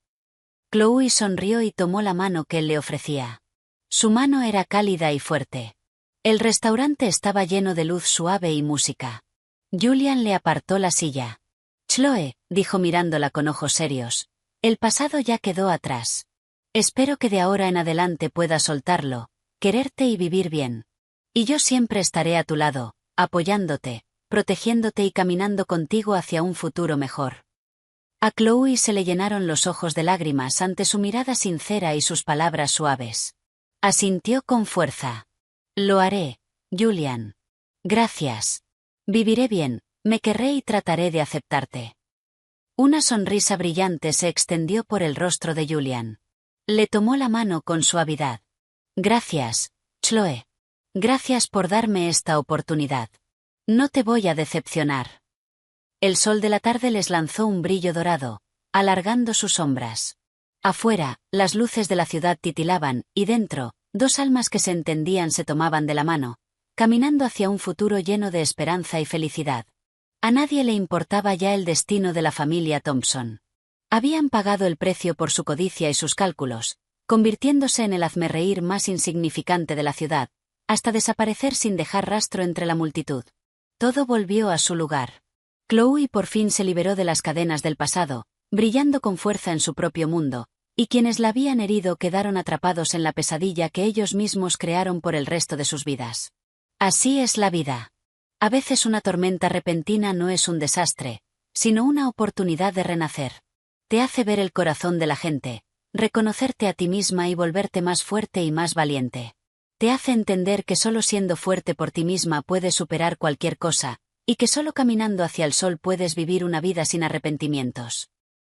Speaker 1: Chloe sonrió y tomó la mano que él le ofrecía. Su mano era cálida y fuerte. El restaurante estaba lleno de luz suave y música. Julian le apartó la silla. Chloe, dijo mirándola con ojos serios, el pasado ya quedó atrás. Espero que de ahora en adelante puedas soltarlo, quererte y vivir bien. Y yo siempre estaré a tu lado, apoyándote, protegiéndote y caminando contigo hacia un futuro mejor. A Chloe se le llenaron los ojos de lágrimas ante su mirada sincera y sus palabras suaves. Asintió con fuerza. Lo haré, Julian. Gracias. Viviré bien, me querré y trataré de aceptarte. Una sonrisa brillante se extendió por el rostro de Julian. Le tomó la mano con suavidad. Gracias, Chloe. Gracias por darme esta oportunidad. No te voy a decepcionar. El sol de la tarde les lanzó un brillo dorado, alargando sus sombras. Afuera, las luces de la ciudad titilaban, y dentro, dos almas que se entendían se tomaban de la mano, caminando hacia un futuro lleno de esperanza y felicidad. A nadie le importaba ya el destino de la familia Thompson. Habían pagado el precio por su codicia y sus cálculos, convirtiéndose en el hazmerreír más insignificante de la ciudad, hasta desaparecer sin dejar rastro entre la multitud. Todo volvió a su lugar. Chloe por fin se liberó de las cadenas del pasado, brillando con fuerza en su propio mundo, y quienes la habían herido quedaron atrapados en la pesadilla que ellos mismos crearon por el resto de sus vidas. Así es la vida. A veces una tormenta repentina no es un desastre, sino una oportunidad de renacer. Te hace ver el corazón de la gente, reconocerte a ti misma y volverte más fuerte y más valiente. Te hace entender que solo siendo fuerte por ti misma puedes superar cualquier cosa, y que solo caminando hacia el sol puedes vivir una vida sin arrepentimientos.